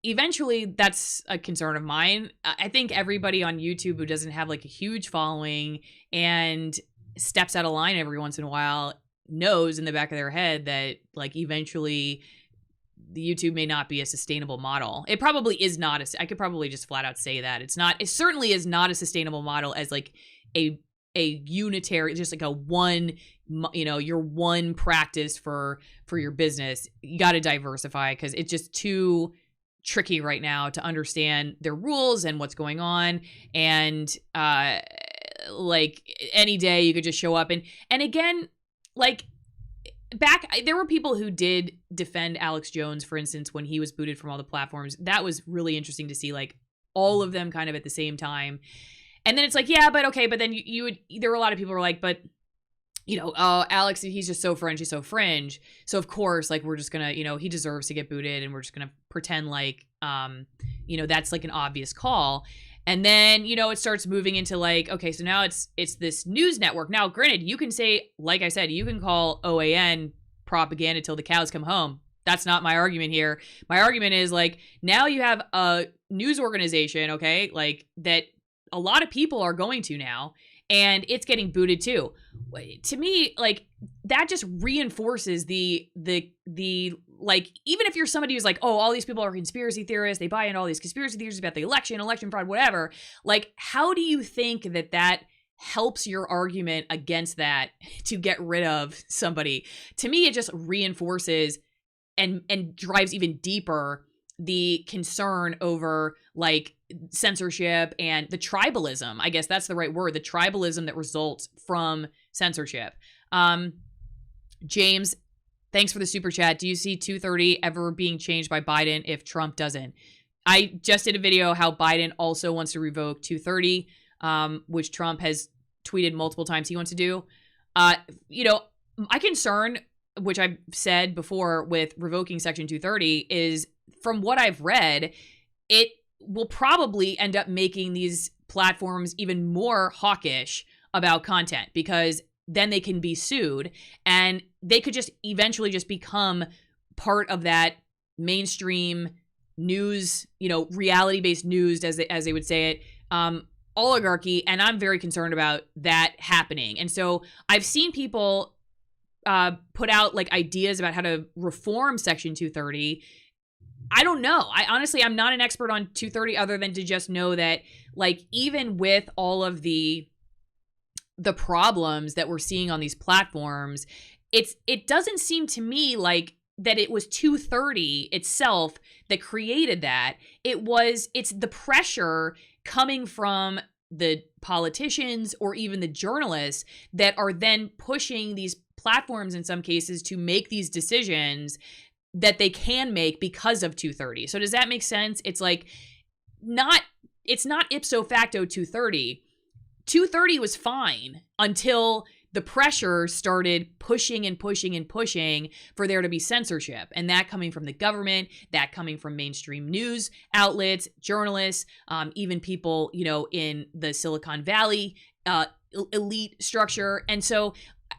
eventually that's a concern of mine. I think everybody on YouTube who doesn't have like a huge following and steps out of line every once in a while knows in the back of their head that like eventually the YouTube may not be a sustainable model. It probably is not. I could probably just flat out say that it's not. It certainly is not a sustainable model as like a unitary, just like a one, your one practice for your business. You got to diversify because it's just too tricky right now to understand their rules and what's going on. And like any day you could just show up and again, like there were people who did defend Alex Jones, for instance, when he was booted from all the platforms. That was really interesting to see, like all of them kind of at the same time. And then it's like, yeah, but okay, but then there were a lot of people who were like, but Alex, he's just so fringe, he's so fringe. So of course, like, we're just gonna, he deserves to get booted, and we're just gonna pretend like, that's like an obvious call. And then, it starts moving into like, okay, so now it's this news network. Now, granted, you can say, like I said, you can call OAN propaganda till the cows come home. That's not my argument here. My argument is, like, now you have a news organization, okay, like, that a lot of people are going to now, and it's getting booted too. To me, like, that just reinforces the like, even if you're somebody who's like, oh, all these people are conspiracy theorists, they buy into all these conspiracy theories about the election fraud, whatever. Like, how do you think that helps your argument against that to get rid of somebody? To me, it just reinforces and drives even deeper the concern over, like, censorship and the tribalism. I guess that's the right word, the tribalism that results from censorship. James, thanks for the super chat. Do you see 230 ever being changed by Biden if Trump doesn't? I just did a video how Biden also wants to revoke 230, which Trump has tweeted multiple times he wants to do. My concern, which I've said before with revoking Section 230, is, from what I've read, it will probably end up making these platforms even more hawkish about content, because then they can be sued, and they could just eventually just become part of that mainstream news, reality-based news, as they would say it, oligarchy. And I'm very concerned about that happening. And so I've seen people put out, like, ideas about how to reform Section 230. I don't know. I'm not an expert on 230, other than to just know that, like, even with all of the problems that we're seeing on these platforms, it doesn't seem to me like that it was 230 itself that created that. It's the pressure coming from the politicians or even the journalists that are then pushing these platforms in some cases to make these decisions that they can make because of 230. So does that make sense? It's like, it's not ipso facto 230. 230 was fine until the pressure started pushing and pushing and pushing for there to be censorship. And that coming from the government, that coming from mainstream news outlets, journalists, even people, in the Silicon Valley elite structure. And so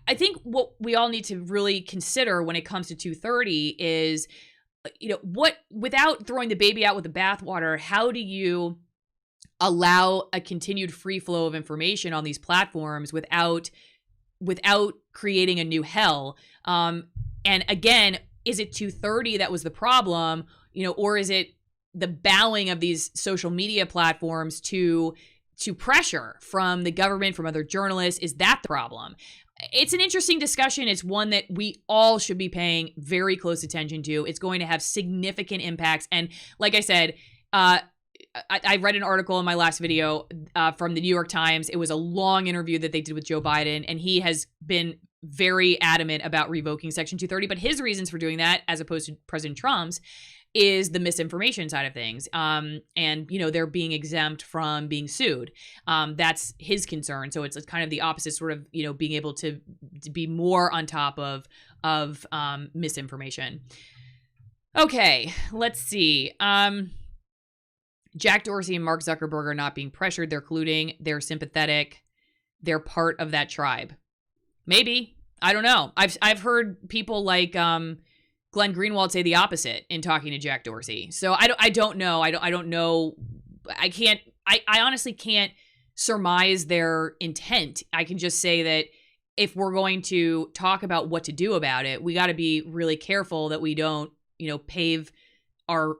I think what we all need to really consider when it comes to 230 is, without throwing the baby out with the bathwater, how do you allow a continued free flow of information on these platforms without creating a new hell? And again, is it 230 that was the problem, or is it the bowing of these social media platforms to pressure from the government, from other journalists? Is that the problem? It's an interesting discussion. It's one that we all should be paying very close attention to. It's going to have significant impacts. And like I said, I read an article in my last video from the New York Times. It was a long interview that they did with Joe Biden, and he has been very adamant about revoking Section 230. But his reasons for doing that, as opposed to President Trump's, is the misinformation side of things. And, they're being exempt from being sued. That's his concern. So it's kind of the opposite, sort of, being able to be more on top of misinformation. Okay, let's see. Jack Dorsey and Mark Zuckerberg are not being pressured. They're colluding. They're sympathetic. They're part of that tribe. Maybe. I don't know. I've heard people like Glenn Greenwald say the opposite in talking to Jack Dorsey. So I don't know. I don't know. I honestly can't surmise their intent. I can just say that if we're going to talk about what to do about it, we got to be really careful that we don't, pave our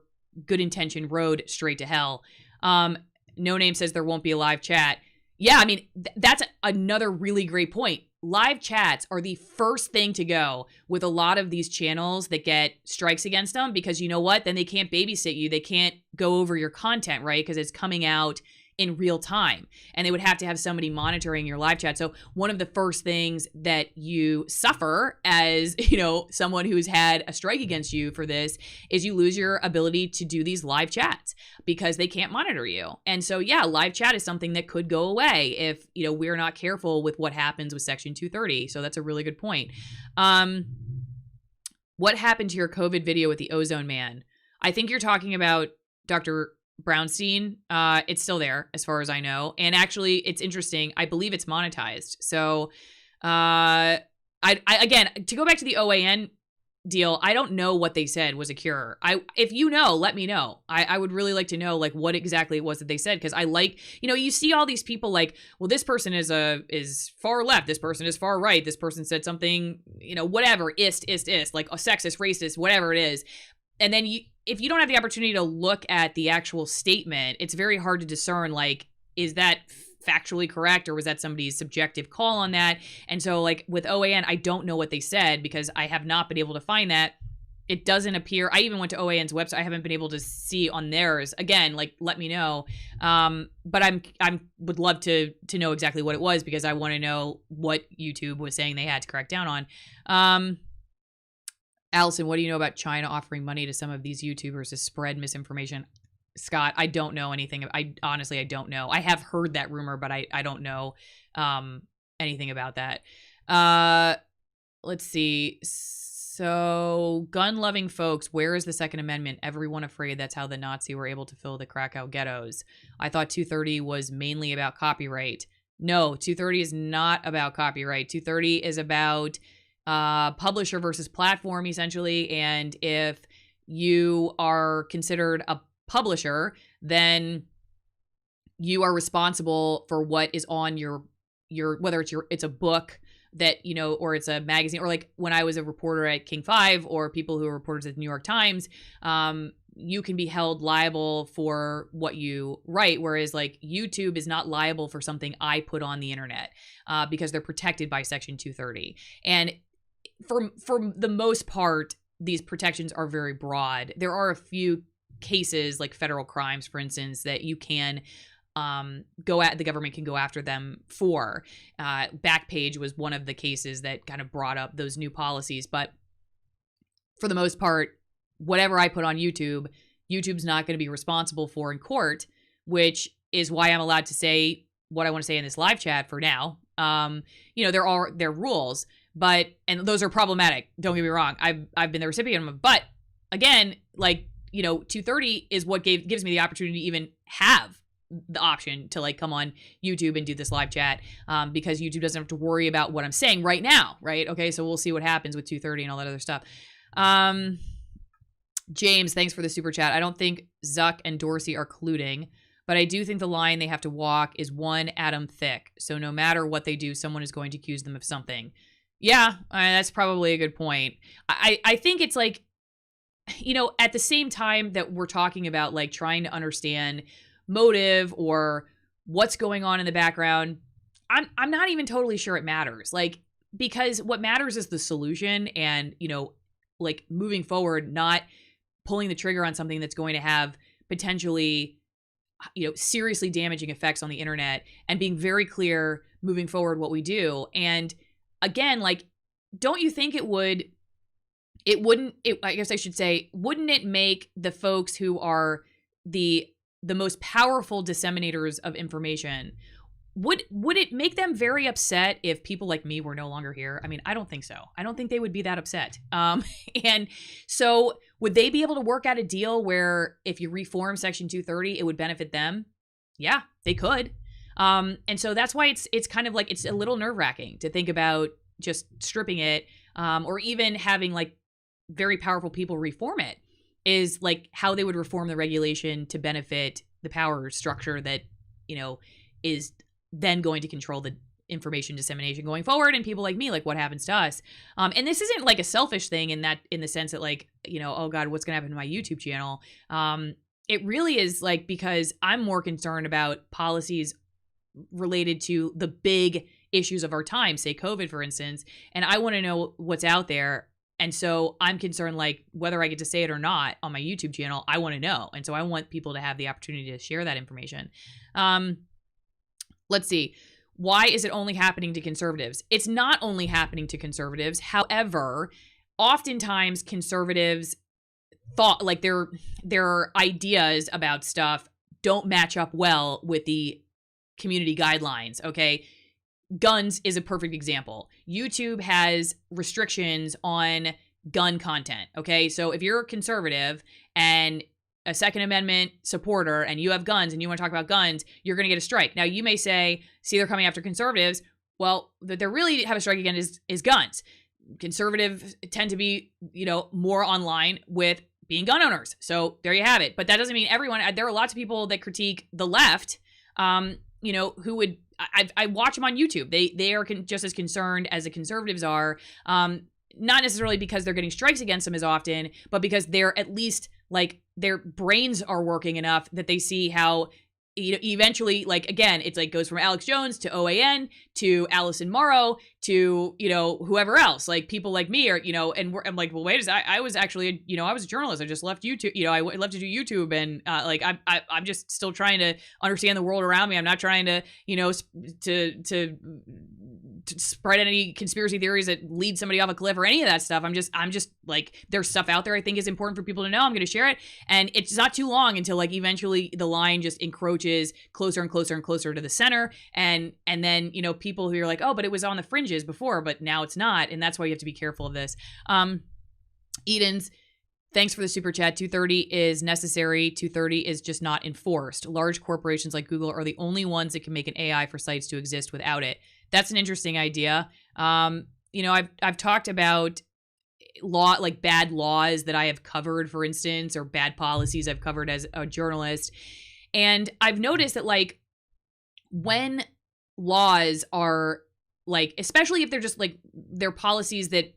good intention road straight to hell. No Name says there won't be a live chat. Yeah, I mean, that's another really great point. Live chats are the first thing to go with a lot of these channels that get strikes against them, because you know what? Then they can't babysit you. They can't go over your content, right? Because it's coming out in real time. And they would have to have somebody monitoring your live chat. So one of the first things that you suffer as, someone who's had a strike against you for this is you lose your ability to do these live chats because they can't monitor you. And so, yeah, live chat is something that could go away if, we're not careful with what happens with Section 230. So that's a really good point. What happened to your COVID video with the ozone man? I think you're talking about Dr. Brownstein. It's still there as far as I know. And actually, it's interesting. I believe it's monetized. So I again, to go back to the OAN deal, I don't know what they said was a cure. If you know, let me know. I would really like to know like what exactly it was that they said, because I like, you see all these people like, well, this person is far left, this person is far right, this person said something, whatever, ist, like a sexist, racist, whatever it is. And then if you don't have the opportunity to look at the actual statement, it's very hard to discern, like, is that factually correct or was that somebody's subjective call on that? And so like with OAN, I don't know what they said because I have not been able to find that. It doesn't appear. I even went to OAN's website. I haven't been able to see on theirs. Again, like, let me know. But I would love to know exactly what it was, because I want to know what YouTube was saying they had to crack down on. Allison, what do you know about China offering money to some of these YouTubers to spread misinformation? Scott, I don't know anything. I honestly don't know. I have heard that rumor, but I don't know anything about that. Let's see. So, gun-loving folks, where is the Second Amendment? Everyone afraid that's how the Nazi were able to fill the Krakow ghettos. I thought 230 was mainly about copyright. No, 230 is not about copyright. 230 is about publisher versus platform, essentially. And if you are considered a publisher, then you are responsible for what is on your whether it's a book that, or it's a magazine, or like when I was a reporter at King 5 or people who are reporters at the New York Times, you can be held liable for what you write, whereas like YouTube is not liable for something I put on the internet because they're protected by Section 230. And for the most part, these protections are very broad. There are a few cases like federal crimes, for instance, that you can the government can go after them for. Backpage was one of the cases that kind of brought up those new policies. But for the most part, whatever I put on YouTube, YouTube's not going to be responsible for in court, which is why I'm allowed to say what I want to say in this live chat for now. There are rules, and those are problematic. Don't get me wrong. I've been the recipient of them, but again, like, 230 is what gives me the opportunity to even have the option to like come on YouTube and do this live chat, because YouTube doesn't have to worry about what I'm saying right now, right? Okay, so we'll see what happens with 230 and all that other stuff. James, thanks for the super chat. I don't think Zuck and Dorsey are colluding, but I do think the line they have to walk is one atom thick. So no matter what they do, someone is going to accuse them of something. Yeah, that's probably a good point. I think it's like, at the same time that we're talking about like trying to understand motive or what's going on in the background, I'm not even totally sure it matters. Like, because what matters is the solution and, like moving forward, not pulling the trigger on something that's going to have potentially, seriously damaging effects on the internet, and being very clear moving forward what we do. And again, like, don't you think wouldn't it make the folks who are the most powerful disseminators of information, would it make them very upset if people like me were no longer here? I mean, I don't think so. I don't think they would be that upset. And so would they be able to work out a deal where if you reform Section 230, it would benefit them? Yeah, they could. And so that's why it's kind of like, it's a little nerve-wracking to think about just stripping it, or even having like very powerful people reform it, is like how they would reform the regulation to benefit the power structure that, is then going to control the information dissemination going forward, and people like me, like what happens to us. And this isn't like a selfish thing in the sense that like, oh God, what's gonna happen to my YouTube channel? It really is like, because I'm more concerned about policies related to the big issues of our time, say COVID, for instance, and I want to know what's out there And so I'm concerned, like, whether I get to say it or not on my YouTube channel, I want to know. And so I want people to have the opportunity to share that information. Let's see. Why is it only happening to conservatives? It's not only happening to conservatives. However, oftentimes conservatives thought, like, their ideas about stuff don't match up well with the community guidelines, okay? Guns is a perfect example. YouTube has restrictions on gun content, okay? So if you're a conservative and a Second Amendment supporter and you have guns and you want to talk about guns, you're going to get a strike. Now, you may say, see, they're coming after conservatives. Well, that they really have a strike against is guns. Conservatives tend to be, more online with being gun owners. So there you have it. But that doesn't mean everyone. There are lots of people that critique the left, who would, I watch them on YouTube. They are just as concerned as the conservatives are, not necessarily because they're getting strikes against them as often, but because they're at least, like, their brains are working enough that they see how, eventually, like, again, it's like goes from Alex Jones to OAN to Allison Morrow to, whoever else, like people like me are, and I'm like, well, wait a second, I was actually, I was a journalist. I just left YouTube, I left to do YouTube. And I'm just still trying to understand the world around me. I'm not trying to, to spread any conspiracy theories that lead somebody off a cliff or any of that stuff. I'm just like, there's stuff out there I think is important for people to know. I'm going to share it. And it's not too long until, like, eventually the line just encroaches closer and closer and closer to the center. And then, people who are like, oh, but it was on the fringes before, but now it's not. And that's why you have to be careful of this. Edens, thanks for the super chat. 230 is necessary. 230 is just not enforced. Large corporations like Google are the only ones that can make an AI for sites to exist without it. That's an interesting idea. I've talked about law, like bad laws that I have covered, for instance, or bad policies I've covered as a journalist. And I've noticed that, like, when laws are, like, especially if they're just, like, they're policies that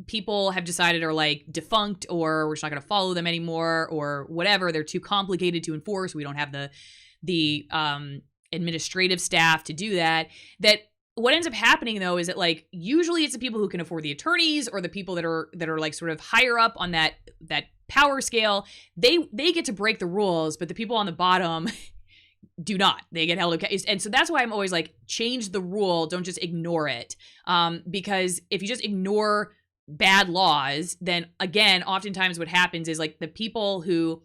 people have decided are, like, defunct, or we're just not going to follow them anymore, or whatever, they're too complicated to enforce, we don't have the administrative staff to do that what ends up happening, though, is that, like, usually it's the people who can afford the attorneys, or the people that are like sort of higher up on that power scale. They get to break the rules, but the people on the bottom do not. They get held okay. And so that's why I'm always like, change the rule, don't just ignore it. Because if you just ignore bad laws, then again, oftentimes what happens is, like, the people who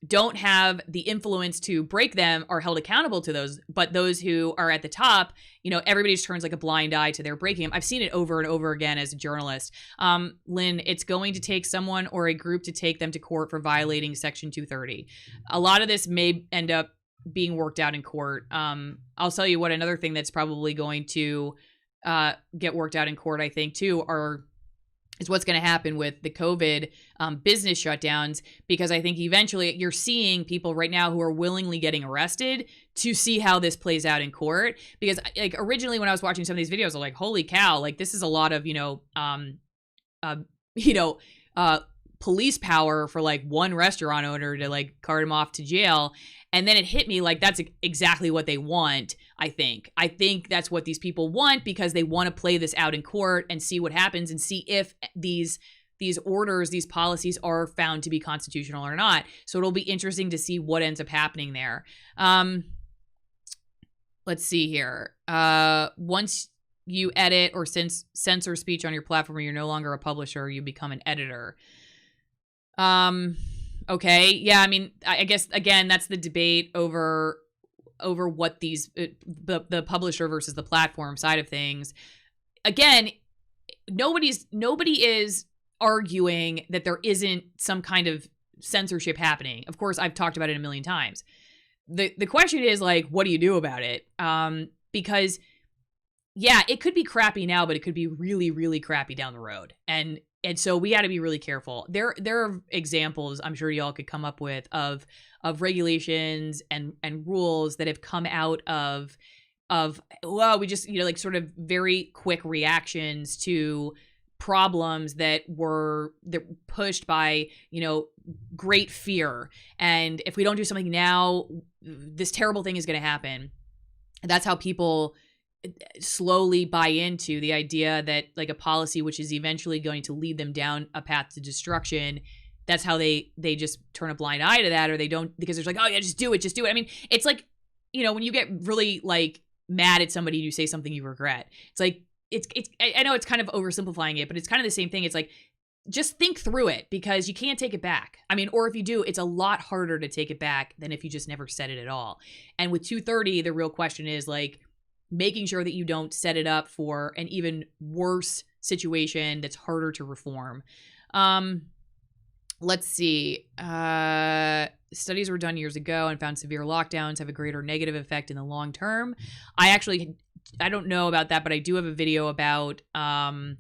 don't have the influence to break them are held accountable to those, but those who are at the top, everybody just turns like a blind eye to their breaking them. I've seen it over and over again as a journalist. Lynn, it's going to take someone or a group to take them to court for violating Section 230. A lot of this may end up being worked out in court. I'll tell you what, another thing that's probably going to get worked out in court, I think, too, is what's going to happen with the COVID business shutdowns, because I think eventually you're seeing people right now who are willingly getting arrested to see how this plays out in court. Because, like, originally when I was watching some of these videos, I was like, holy cow, like, this is a lot of, police power for, like, one restaurant owner to, like, cart him off to jail. And then it hit me, like, that's exactly what they want, I think. I think that's what these people want, because they want to play this out in court and see what happens and see if these orders, these policies are found to be constitutional or not. So it'll be interesting to see what ends up happening there. Let's see here. Once you edit or censor speech on your platform, you're no longer a publisher, you become an editor. Okay. Yeah. I mean, I guess, again, that's the debate over what these, the publisher versus the platform side of things. Again, nobody is arguing that there isn't some kind of censorship happening. Of course, I've talked about it a million times. The question is, like, what do you do about it? Because, yeah, it could be crappy now, but it could be really, really crappy down the road. And so we got to be really careful. There are examples I'm sure y'all could come up with of regulations and rules that have come out of well, we just, like, sort of very quick reactions to problems that were pushed by, great fear. And if we don't do something now, this terrible thing is going to happen. That's how people slowly buy into the idea that like a policy which is eventually going to lead them down a path to destruction, that's how they just turn a blind eye to that, or they don't, because they're like, oh yeah, just do it. I mean, it's like, you know, when you get really like mad at somebody and you say something you regret, it's like, I know it's kind of oversimplifying it, but it's kind of the same thing. It's like, just think through it, because you can't take it back. I mean, or if you do, it's a lot harder to take it back than if you just never said it at all. And with 230, the real question is like making sure that you don't set it up for an even worse situation that's harder to reform. Let's see. Studies were done years ago and found severe lockdowns have a greater negative effect in the long term. I don't know about that, but I do have a video about how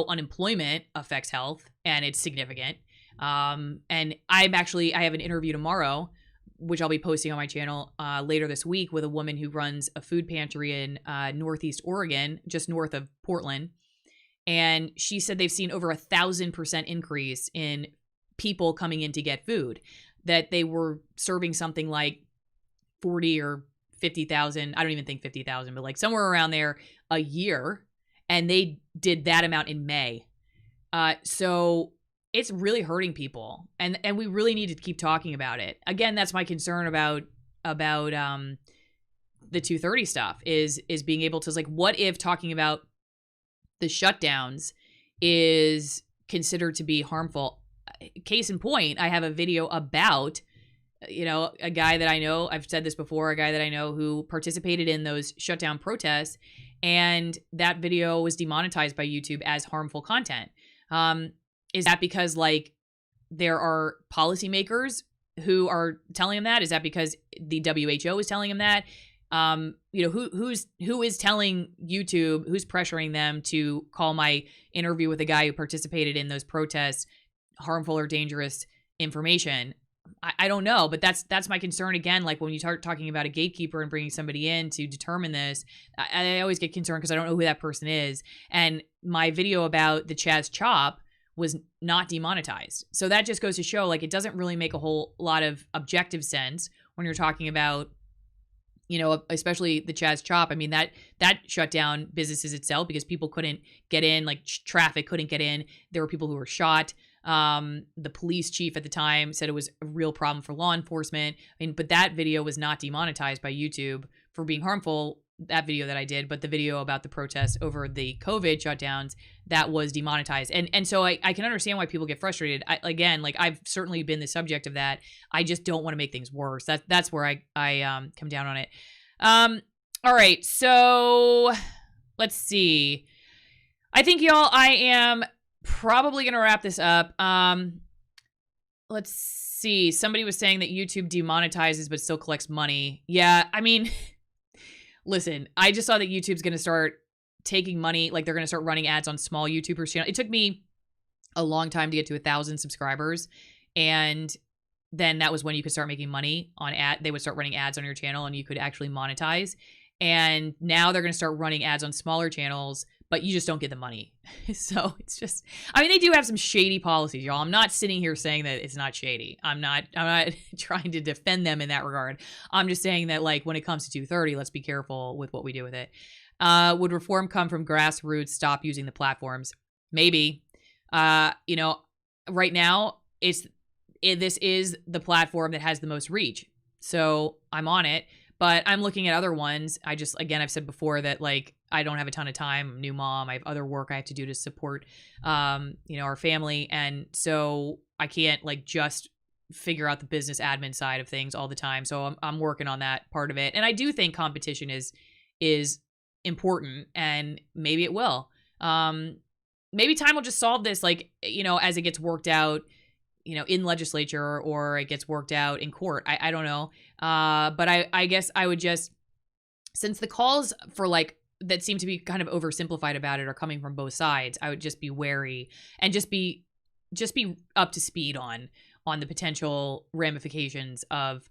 unemployment affects health, and it's significant. And I have an interview tomorrow, which I'll be posting on my channel later this week, with a woman who runs a food pantry in Northeast Oregon, just north of Portland. And she said they've seen over 1,000% increase in people coming in to get food, that they were serving something like 40 or 50,000. I don't even think 50,000, but like somewhere around there a year. And they did that amount in May. So it's really hurting people. And we really need to keep talking about it. Again, that's my concern about the 230 stuff is being able to, like, what if talking about the shutdowns is considered to be harmful? Case in point, I have a video about, you know, a guy that I know, I've said this before, a guy that I know who participated in those shutdown protests, and that video was demonetized by YouTube as harmful content. Is that because like there are policymakers who are telling him that? Is that because the WHO is telling him that? You know, who is telling YouTube, who's pressuring them to call my interview with a guy who participated in those protests harmful or dangerous information? I don't know, but that's my concern. Again, like when you start talking about a gatekeeper and bringing somebody in to determine this, I always get concerned because I don't know who that person is. And my video about the Chaz Chop was not demonetized. So that just goes to show, like, it doesn't really make a whole lot of objective sense when you're talking about, you know, especially the Chaz Chop. I mean, that shut down businesses itself because people couldn't get in, like traffic couldn't get in. There were people who were shot. The police chief at the time said it was a real problem for law enforcement. I mean, but that video was not demonetized by YouTube for being harmful, that video that I did, but the video about the protests over the COVID shutdowns, that was demonetized. And so I can understand why people get frustrated. Again, like I've certainly been the subject of that. I just don't want to make things worse. That's where I come down on it. All right. So let's see. I think y'all, I am probably going to wrap this up. Let's see. Somebody was saying that YouTube demonetizes but still collects money. Yeah, I mean, listen, I just saw that YouTube's going to start taking money. Like they're going to start running ads on small YouTubers' channel. It took me a long time to get to 1,000 subscribers. And then that was when you could start making money on ad. They would start running ads on your channel and you could actually monetize. And now they're going to start running ads on smaller channels, but you just don't get the money. So it's just, I mean, they do have some shady policies, y'all. I'm not sitting here saying that it's not shady. I'm not trying to defend them in that regard. I'm just saying that, like, when it comes to 230, let's be careful with what we do with it. Would reform come from grassroots? Stop using the platforms? Maybe. You know, right now this is the platform that has the most reach. So I'm on it. But I'm looking at other ones. I've said before that, like, I don't have a ton of time. I'm a new mom. I have other work I have to do to support, you know, our family. And so I can't, like, just figure out the business admin side of things all the time. So I'm working on that part of it. And I do think competition is important, and maybe it will. Maybe time will just solve this, like, you know, as it gets worked out, you know, in legislature, or it gets worked out in court. I don't know. But I guess I would just, since the calls for, like, that seem to be kind of oversimplified about it are coming from both sides, I would just be wary and just be up to speed on the potential ramifications of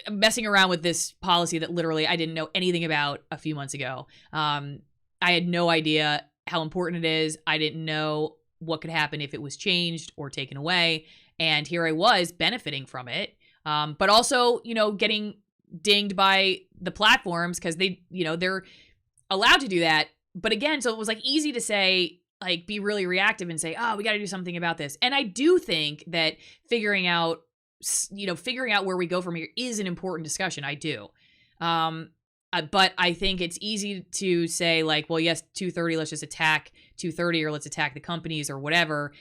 messing around with this policy that literally I didn't know anything about a few months ago. I had no idea how important it is. I didn't know what could happen if it was changed or taken away. And here I was benefiting from it. But also, you know, getting dinged by the platforms because they, they're allowed to do that. But again, so it was like easy to say, like, be really reactive and say, oh, we got to do something about this. And I do think that figuring out where we go from here is an important discussion. I do. But I think it's easy to say, like, well, yes, 230, let's just attack 230 or let's attack the companies or whatever.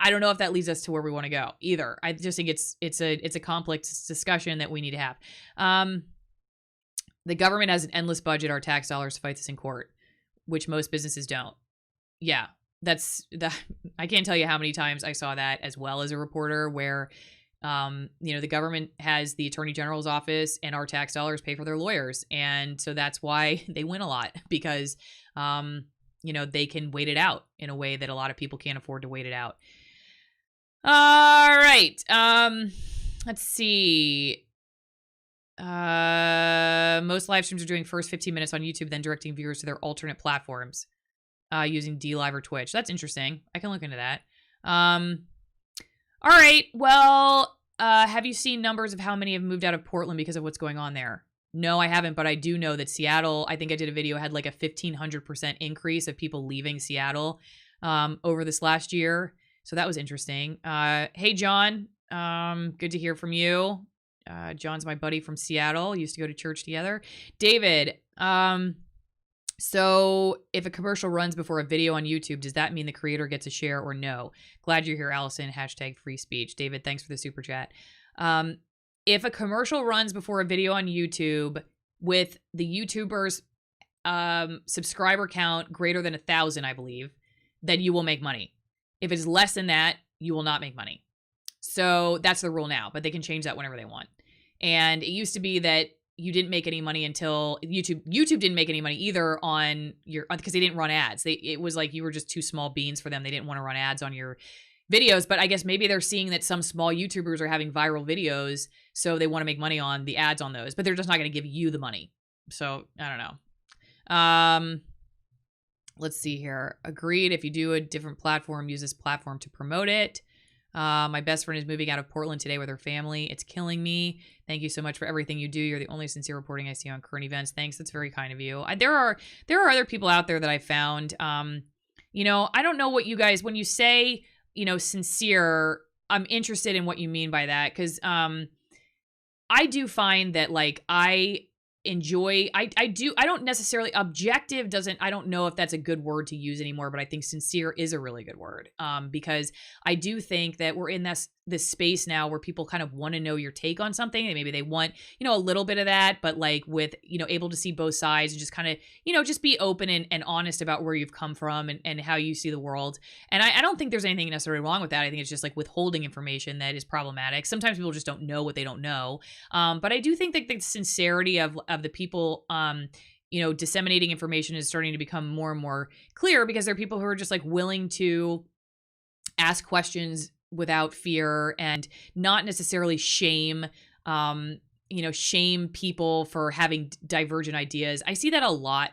I don't know if that leads us to where we want to go either. I just think it's a complex discussion that we need to have. The government has an endless budget, our tax dollars, to fight this in court, which most businesses don't. Yeah, I can't tell you how many times I saw that as well as a reporter where, the government has the attorney general's office and our tax dollars pay for their lawyers. And so that's why they win a lot because, they can wait it out in a way that a lot of people can't afford to wait it out. All right. Let's see. Most live streams are doing first 15 minutes on YouTube, then directing viewers to their alternate platforms using DLive or Twitch. That's interesting. I can look into that. All right. Well, have you seen numbers of how many have moved out of Portland because of what's going on there? No, I haven't, but I do know that Seattle, I think I did a video, had like a 1,500% increase of people leaving Seattle over this last year. So that was interesting. Hey, John. Good to hear from you. John's my buddy from Seattle. Used to go to church together. David, so if a commercial runs before a video on YouTube, does that mean the creator gets a share or no? Glad you're here, Allison. # free speech. David, thanks for the super chat. If a commercial runs before a video on YouTube with the YouTuber's subscriber count greater than 1,000, I believe, then you will make money. If it's less than that, you will not make money. So that's the rule now, but they can change that whenever they want. And it used to be that you didn't make any money until YouTube didn't make any money either on your, because they didn't run ads. It was like you were just too small beans for them. They didn't want to run ads on your videos, but I guess maybe they're seeing that some small YouTubers are having viral videos, so they want to make money on the ads on those, but they're just not going to give you the money. So I don't know. Let's see here. Agreed. If you do a different platform, use this platform to promote it. My best friend is moving out of Portland today with her family. It's killing me. Thank you so much for everything you do. You're the only sincere reporting I see on current events. Thanks. That's very kind of you. There are other people out there that I found. I don't know what you guys, when you say, sincere, I'm interested in what you mean by that. Cause, I do find that like, I don't necessarily, objective doesn't, I don't know if that's a good word to use anymore, but I think sincere is a really good word. Because I do think that we're in this space now where people kind of want to know your take on something, and maybe they want, a little bit of that, but like with, able to see both sides and just kind of, just be open and honest about where you've come from and how you see the world. And I don't think there's anything necessarily wrong with that. I think it's just like withholding information that is problematic. Sometimes people just don't know what they don't know. But I do think that the sincerity of the people, disseminating information is starting to become more and more clear, because there are people who are just like willing to ask questions without fear and not necessarily shame people for having divergent ideas. I see that a lot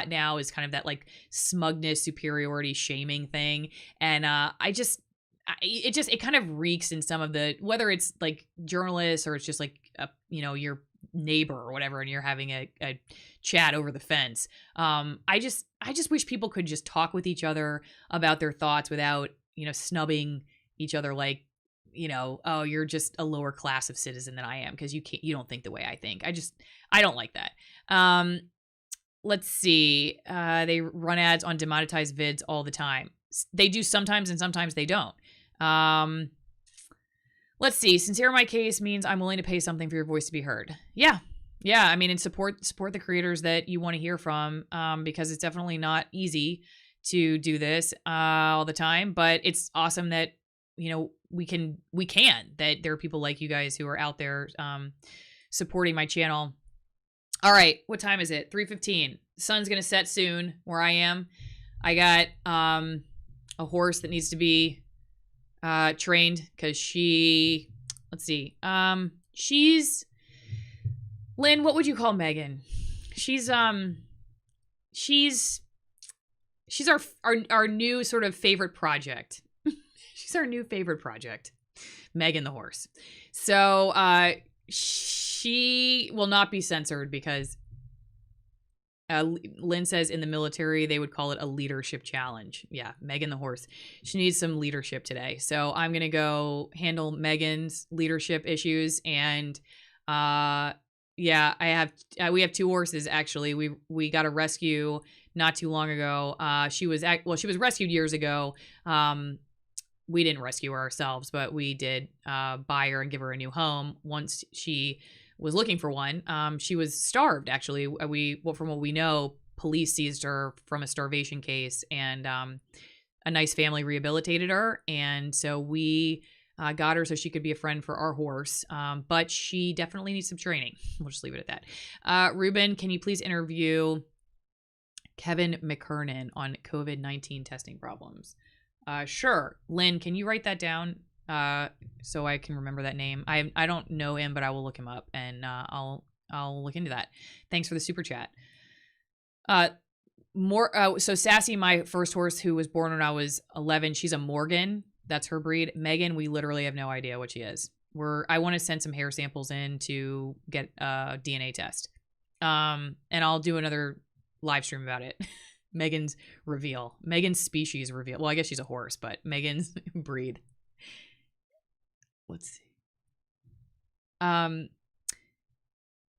now, is kind of that like smugness, superiority, shaming thing. And it kind of reeks in some of the, whether it's like journalists or it's just like, your neighbor or whatever, and you're having a chat over the fence. I just wish people could just talk with each other about their thoughts without, snubbing each other like, oh, you're just a lower class of citizen than I am because you don't think the way I think. I don't like that. Let's see. They run ads on demonetized vids all the time. They do sometimes, and sometimes they don't. Let's see. Sincere in my case means I'm willing to pay something for your voice to be heard. Yeah. I mean, and support the creators that you want to hear from, because it's definitely not easy to do this all the time. But it's awesome that we can that there are people like you guys who are out there supporting my channel. All right, what time is it? 3:15. The sun's gonna set soon where I am. I got a horse that needs to be trained because let's see. Lynn, what would you call Megan? She's our new sort of favorite project. She's our new favorite project, Megan the horse. So She will not be censored because Lynn says in the military, they would call it a leadership challenge. Yeah, Megan the horse. She needs some leadership today. So I'm going to go handle Megan's leadership issues. And yeah, we have 2 horses, actually. We got a rescue not too long ago. She was rescued years ago. We didn't rescue her ourselves, but we did buy her and give her a new home once she was looking for one. She was starved, actually. From what we know, police seized her from a starvation case, and a nice family rehabilitated her. And so we got her so she could be a friend for our horse. But she definitely needs some training. We'll just leave it at that. Ruben, can you please interview Kevin McKernan on COVID-19 testing problems? Sure. Lynn, can you write that down? So I can remember that name. I don't know him, but I will look him up, and I'll look into that. Thanks for the super chat. So Sassy, my first horse, who was born when I was 11, she's a Morgan. That's her breed. Megan, we literally have no idea what she is. I want to send some hair samples in to get a DNA test. And I'll do another live stream about it. Megan's reveal. Megan's species reveal. Well, I guess she's a horse, but Megan's breed. Let's see.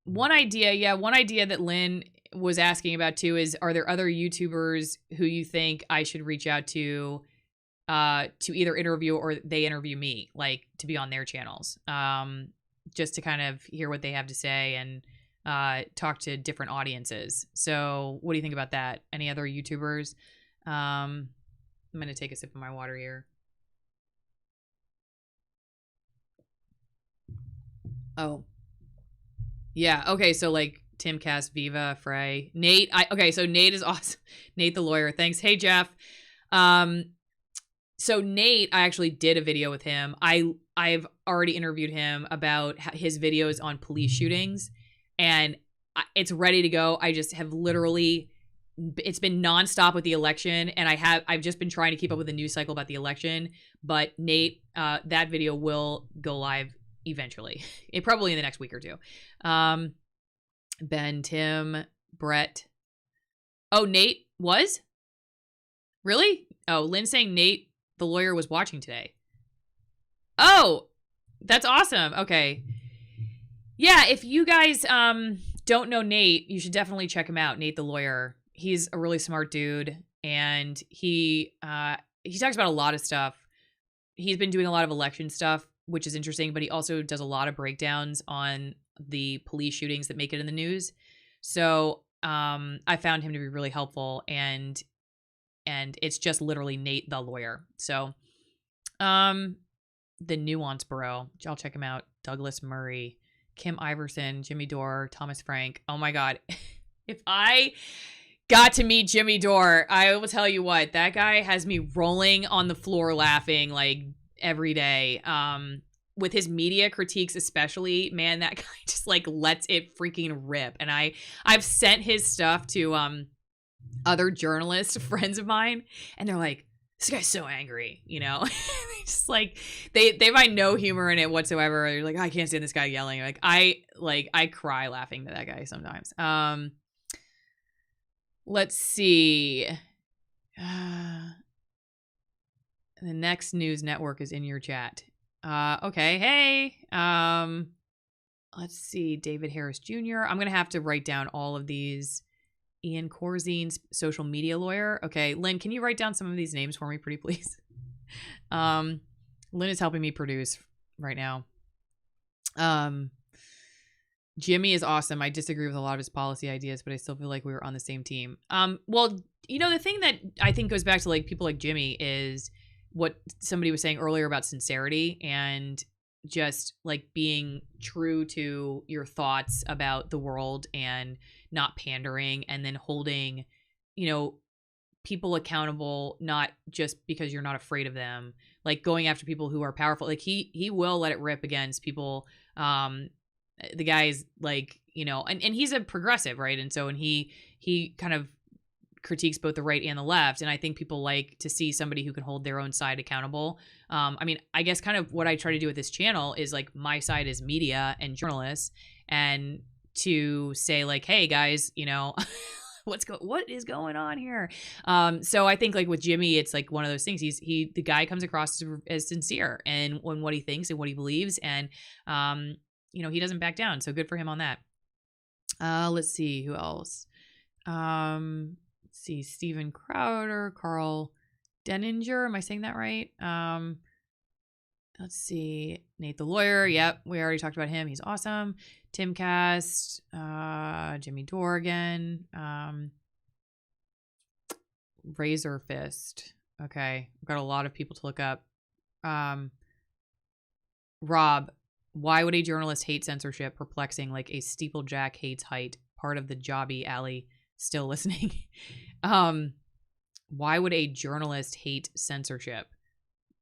One idea that Lynn was asking about too is, are there other YouTubers who you think I should reach out to either interview or they interview me, like to be on their channels, just to kind of hear what they have to say and talk to different audiences. So what do you think about that? Any other YouTubers? I'm going to take a sip of my water here. Oh, yeah. Okay. So like Timcast, Viva, Frey, Nate. So Nate is awesome. Nate, the lawyer. Thanks. Hey, Jeff. So Nate, I actually did a video with him. I've already interviewed him about his videos on police shootings, and it's ready to go. I just have literally, it's been nonstop with the election, and I've just been trying to keep up with the news cycle about the election. But Nate, that video will go live eventually. It probably in the next week or two. Ben, Tim, Brett. Oh, Nate was? Really? Oh, Lynn's saying Nate, the lawyer, was watching today. Oh, that's awesome. Okay. Yeah, if you guys don't know Nate, you should definitely check him out. Nate, the lawyer. He's a really smart dude, and he talks about a lot of stuff. He's been doing a lot of election stuff, which is interesting, but he also does a lot of breakdowns on the police shootings that make it in the news. So I found him to be really helpful, and it's just literally Nate the lawyer. So the Nuance Bro, I'll check him out. Douglas Murray, Kim Iverson, Jimmy Dore, Thomas Frank. Oh my God. If I got to meet Jimmy Dore, I will tell you what, that guy has me rolling on the floor laughing like every day. With his media critiques especially, man, that guy just like lets it freaking rip. And I've sent his stuff to other journalists, friends of mine, and they're like, this guy's so angry, you know? Just like they find no humor in it whatsoever. They're like, I can't stand this guy yelling. I cry laughing to that guy sometimes. Let's see. The next news network is in your chat. Okay. Hey. Let's see. David Harris Jr. I'm going to have to write down all of these. Ian Corzine's social media lawyer. Okay. Lynn, can you write down some of these names for me, pretty please? Lynn is helping me produce right now. Jimmy is awesome. I disagree with a lot of his policy ideas, but I still feel like we were on the same team. Well, you know, the thing that I think goes back to like people like Jimmy is what somebody was saying earlier about sincerity and just like being true to your thoughts about the world and not pandering, and then holding, you know, people accountable, not just because you're not afraid of them, like going after people who are powerful. Like he will let it rip against people. The guy is like, you know, and he's a progressive, right? And so, and he kind of critiques both the right and the left. And I think people like to see somebody who can hold their own side accountable. I mean, I guess kind of what I try to do with this channel is like my side is media and journalists, and to say like, hey guys, you know, what is going on here? So I think like with Jimmy, it's like one of those things. The guy comes across as sincere and on what he thinks and what he believes, and you know, he doesn't back down. So good for him on that. Let's see who else. Let's see, Steven Crowder, Carl Denninger. Am I saying that right? Let's see, Nate the lawyer. Yep, we already talked about him. He's awesome. Tim Cast, Jimmy Dorgan, Razor Fist. Okay, I've got a lot of people to look up. Rob, why would a journalist hate censorship? Perplexing, like a steeplejack hates height. Part of the jobby alley. Still listening. Why would a journalist hate censorship?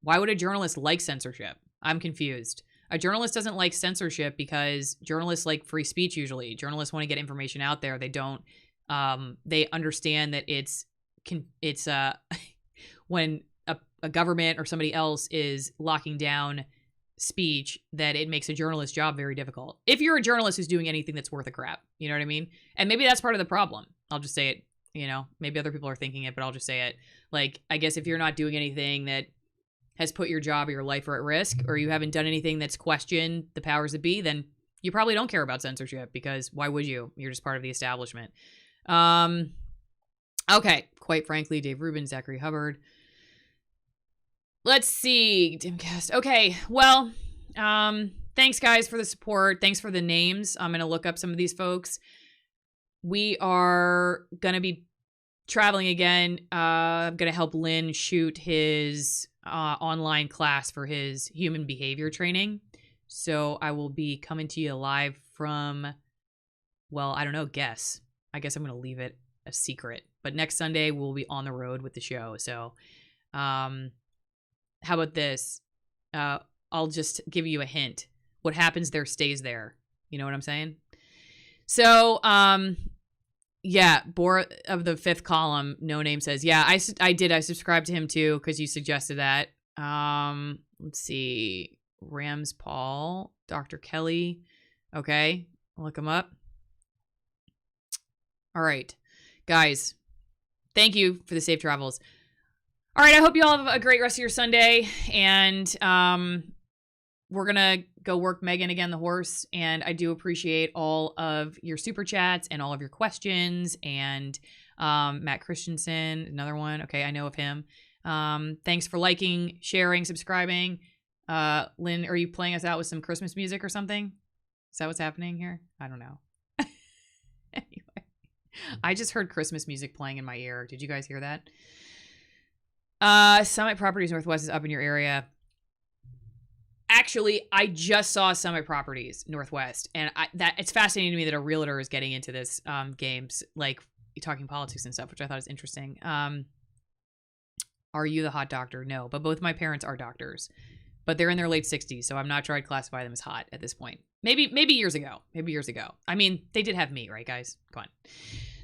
Why would a journalist like censorship? I'm confused. A journalist doesn't like censorship because journalists like free speech usually. Journalists want to get information out there. They don't, they understand that it's when a government or somebody else is locking down speech, that it makes a journalist's job very difficult. If you're a journalist who's doing anything that's worth a crap, you know what I mean? And maybe that's part of the problem. I'll just say it, you know, maybe other people are thinking it, but I'll just say it. Like, I guess if you're not doing anything that has put your job or your life at risk, or you haven't done anything that's questioned the powers that be, then you probably don't care about censorship, because why would you? You're just part of the establishment. Okay, quite frankly, Dave Rubin, Zachary Hubbard. Let's see, Dimcast. Okay, well, thanks guys for the support. Thanks for the names. I'm going to look up some of these folks. We are going to be traveling again. I'm going to help Lynn shoot his online class for his human behavior training. So I will be coming to you live from, well, I don't know, guess. I guess I'm going to leave it a secret. But next Sunday, we'll be on the road with the show. So how about this? I'll just give you a hint. What happens there stays there. You know what I'm saying? So, yeah, Bor of the Fifth Column, No Name says, yeah, I did. I subscribed to him too, because you suggested that. Let's see. Rams Paul, Dr. Kelly. Okay, I'll look him up. All right, guys, thank you for the safe travels. All right, I hope you all have a great rest of your Sunday, and we're going to go work Megan again, the horse, and I do appreciate all of your super chats and all of your questions, and Matt Christensen, another one. Okay, I know of him. Thanks for liking, sharing, subscribing. Lynn, are you playing us out with some Christmas music or something? Is that what's happening here? I don't know. Anyway, I just heard Christmas music playing in my ear. Did you guys hear that? Summit Properties Northwest is up in your area. Actually, I just saw Summit Properties Northwest, and it's fascinating to me that a realtor is getting into this games, like talking politics and stuff, which I thought is interesting. Are you the hot doctor? No, but both my parents are doctors, but they're in their late 60s, so I'm not sure I'd classify them as hot at this point. Maybe years ago. Maybe years ago. I mean, they did have me, right, guys? Come on.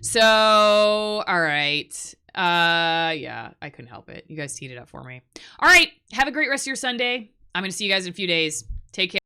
So, all right. Yeah, I couldn't help it. You guys teed it up for me. All right. Have a great rest of your Sunday. I'm going to see you guys in a few days. Take care.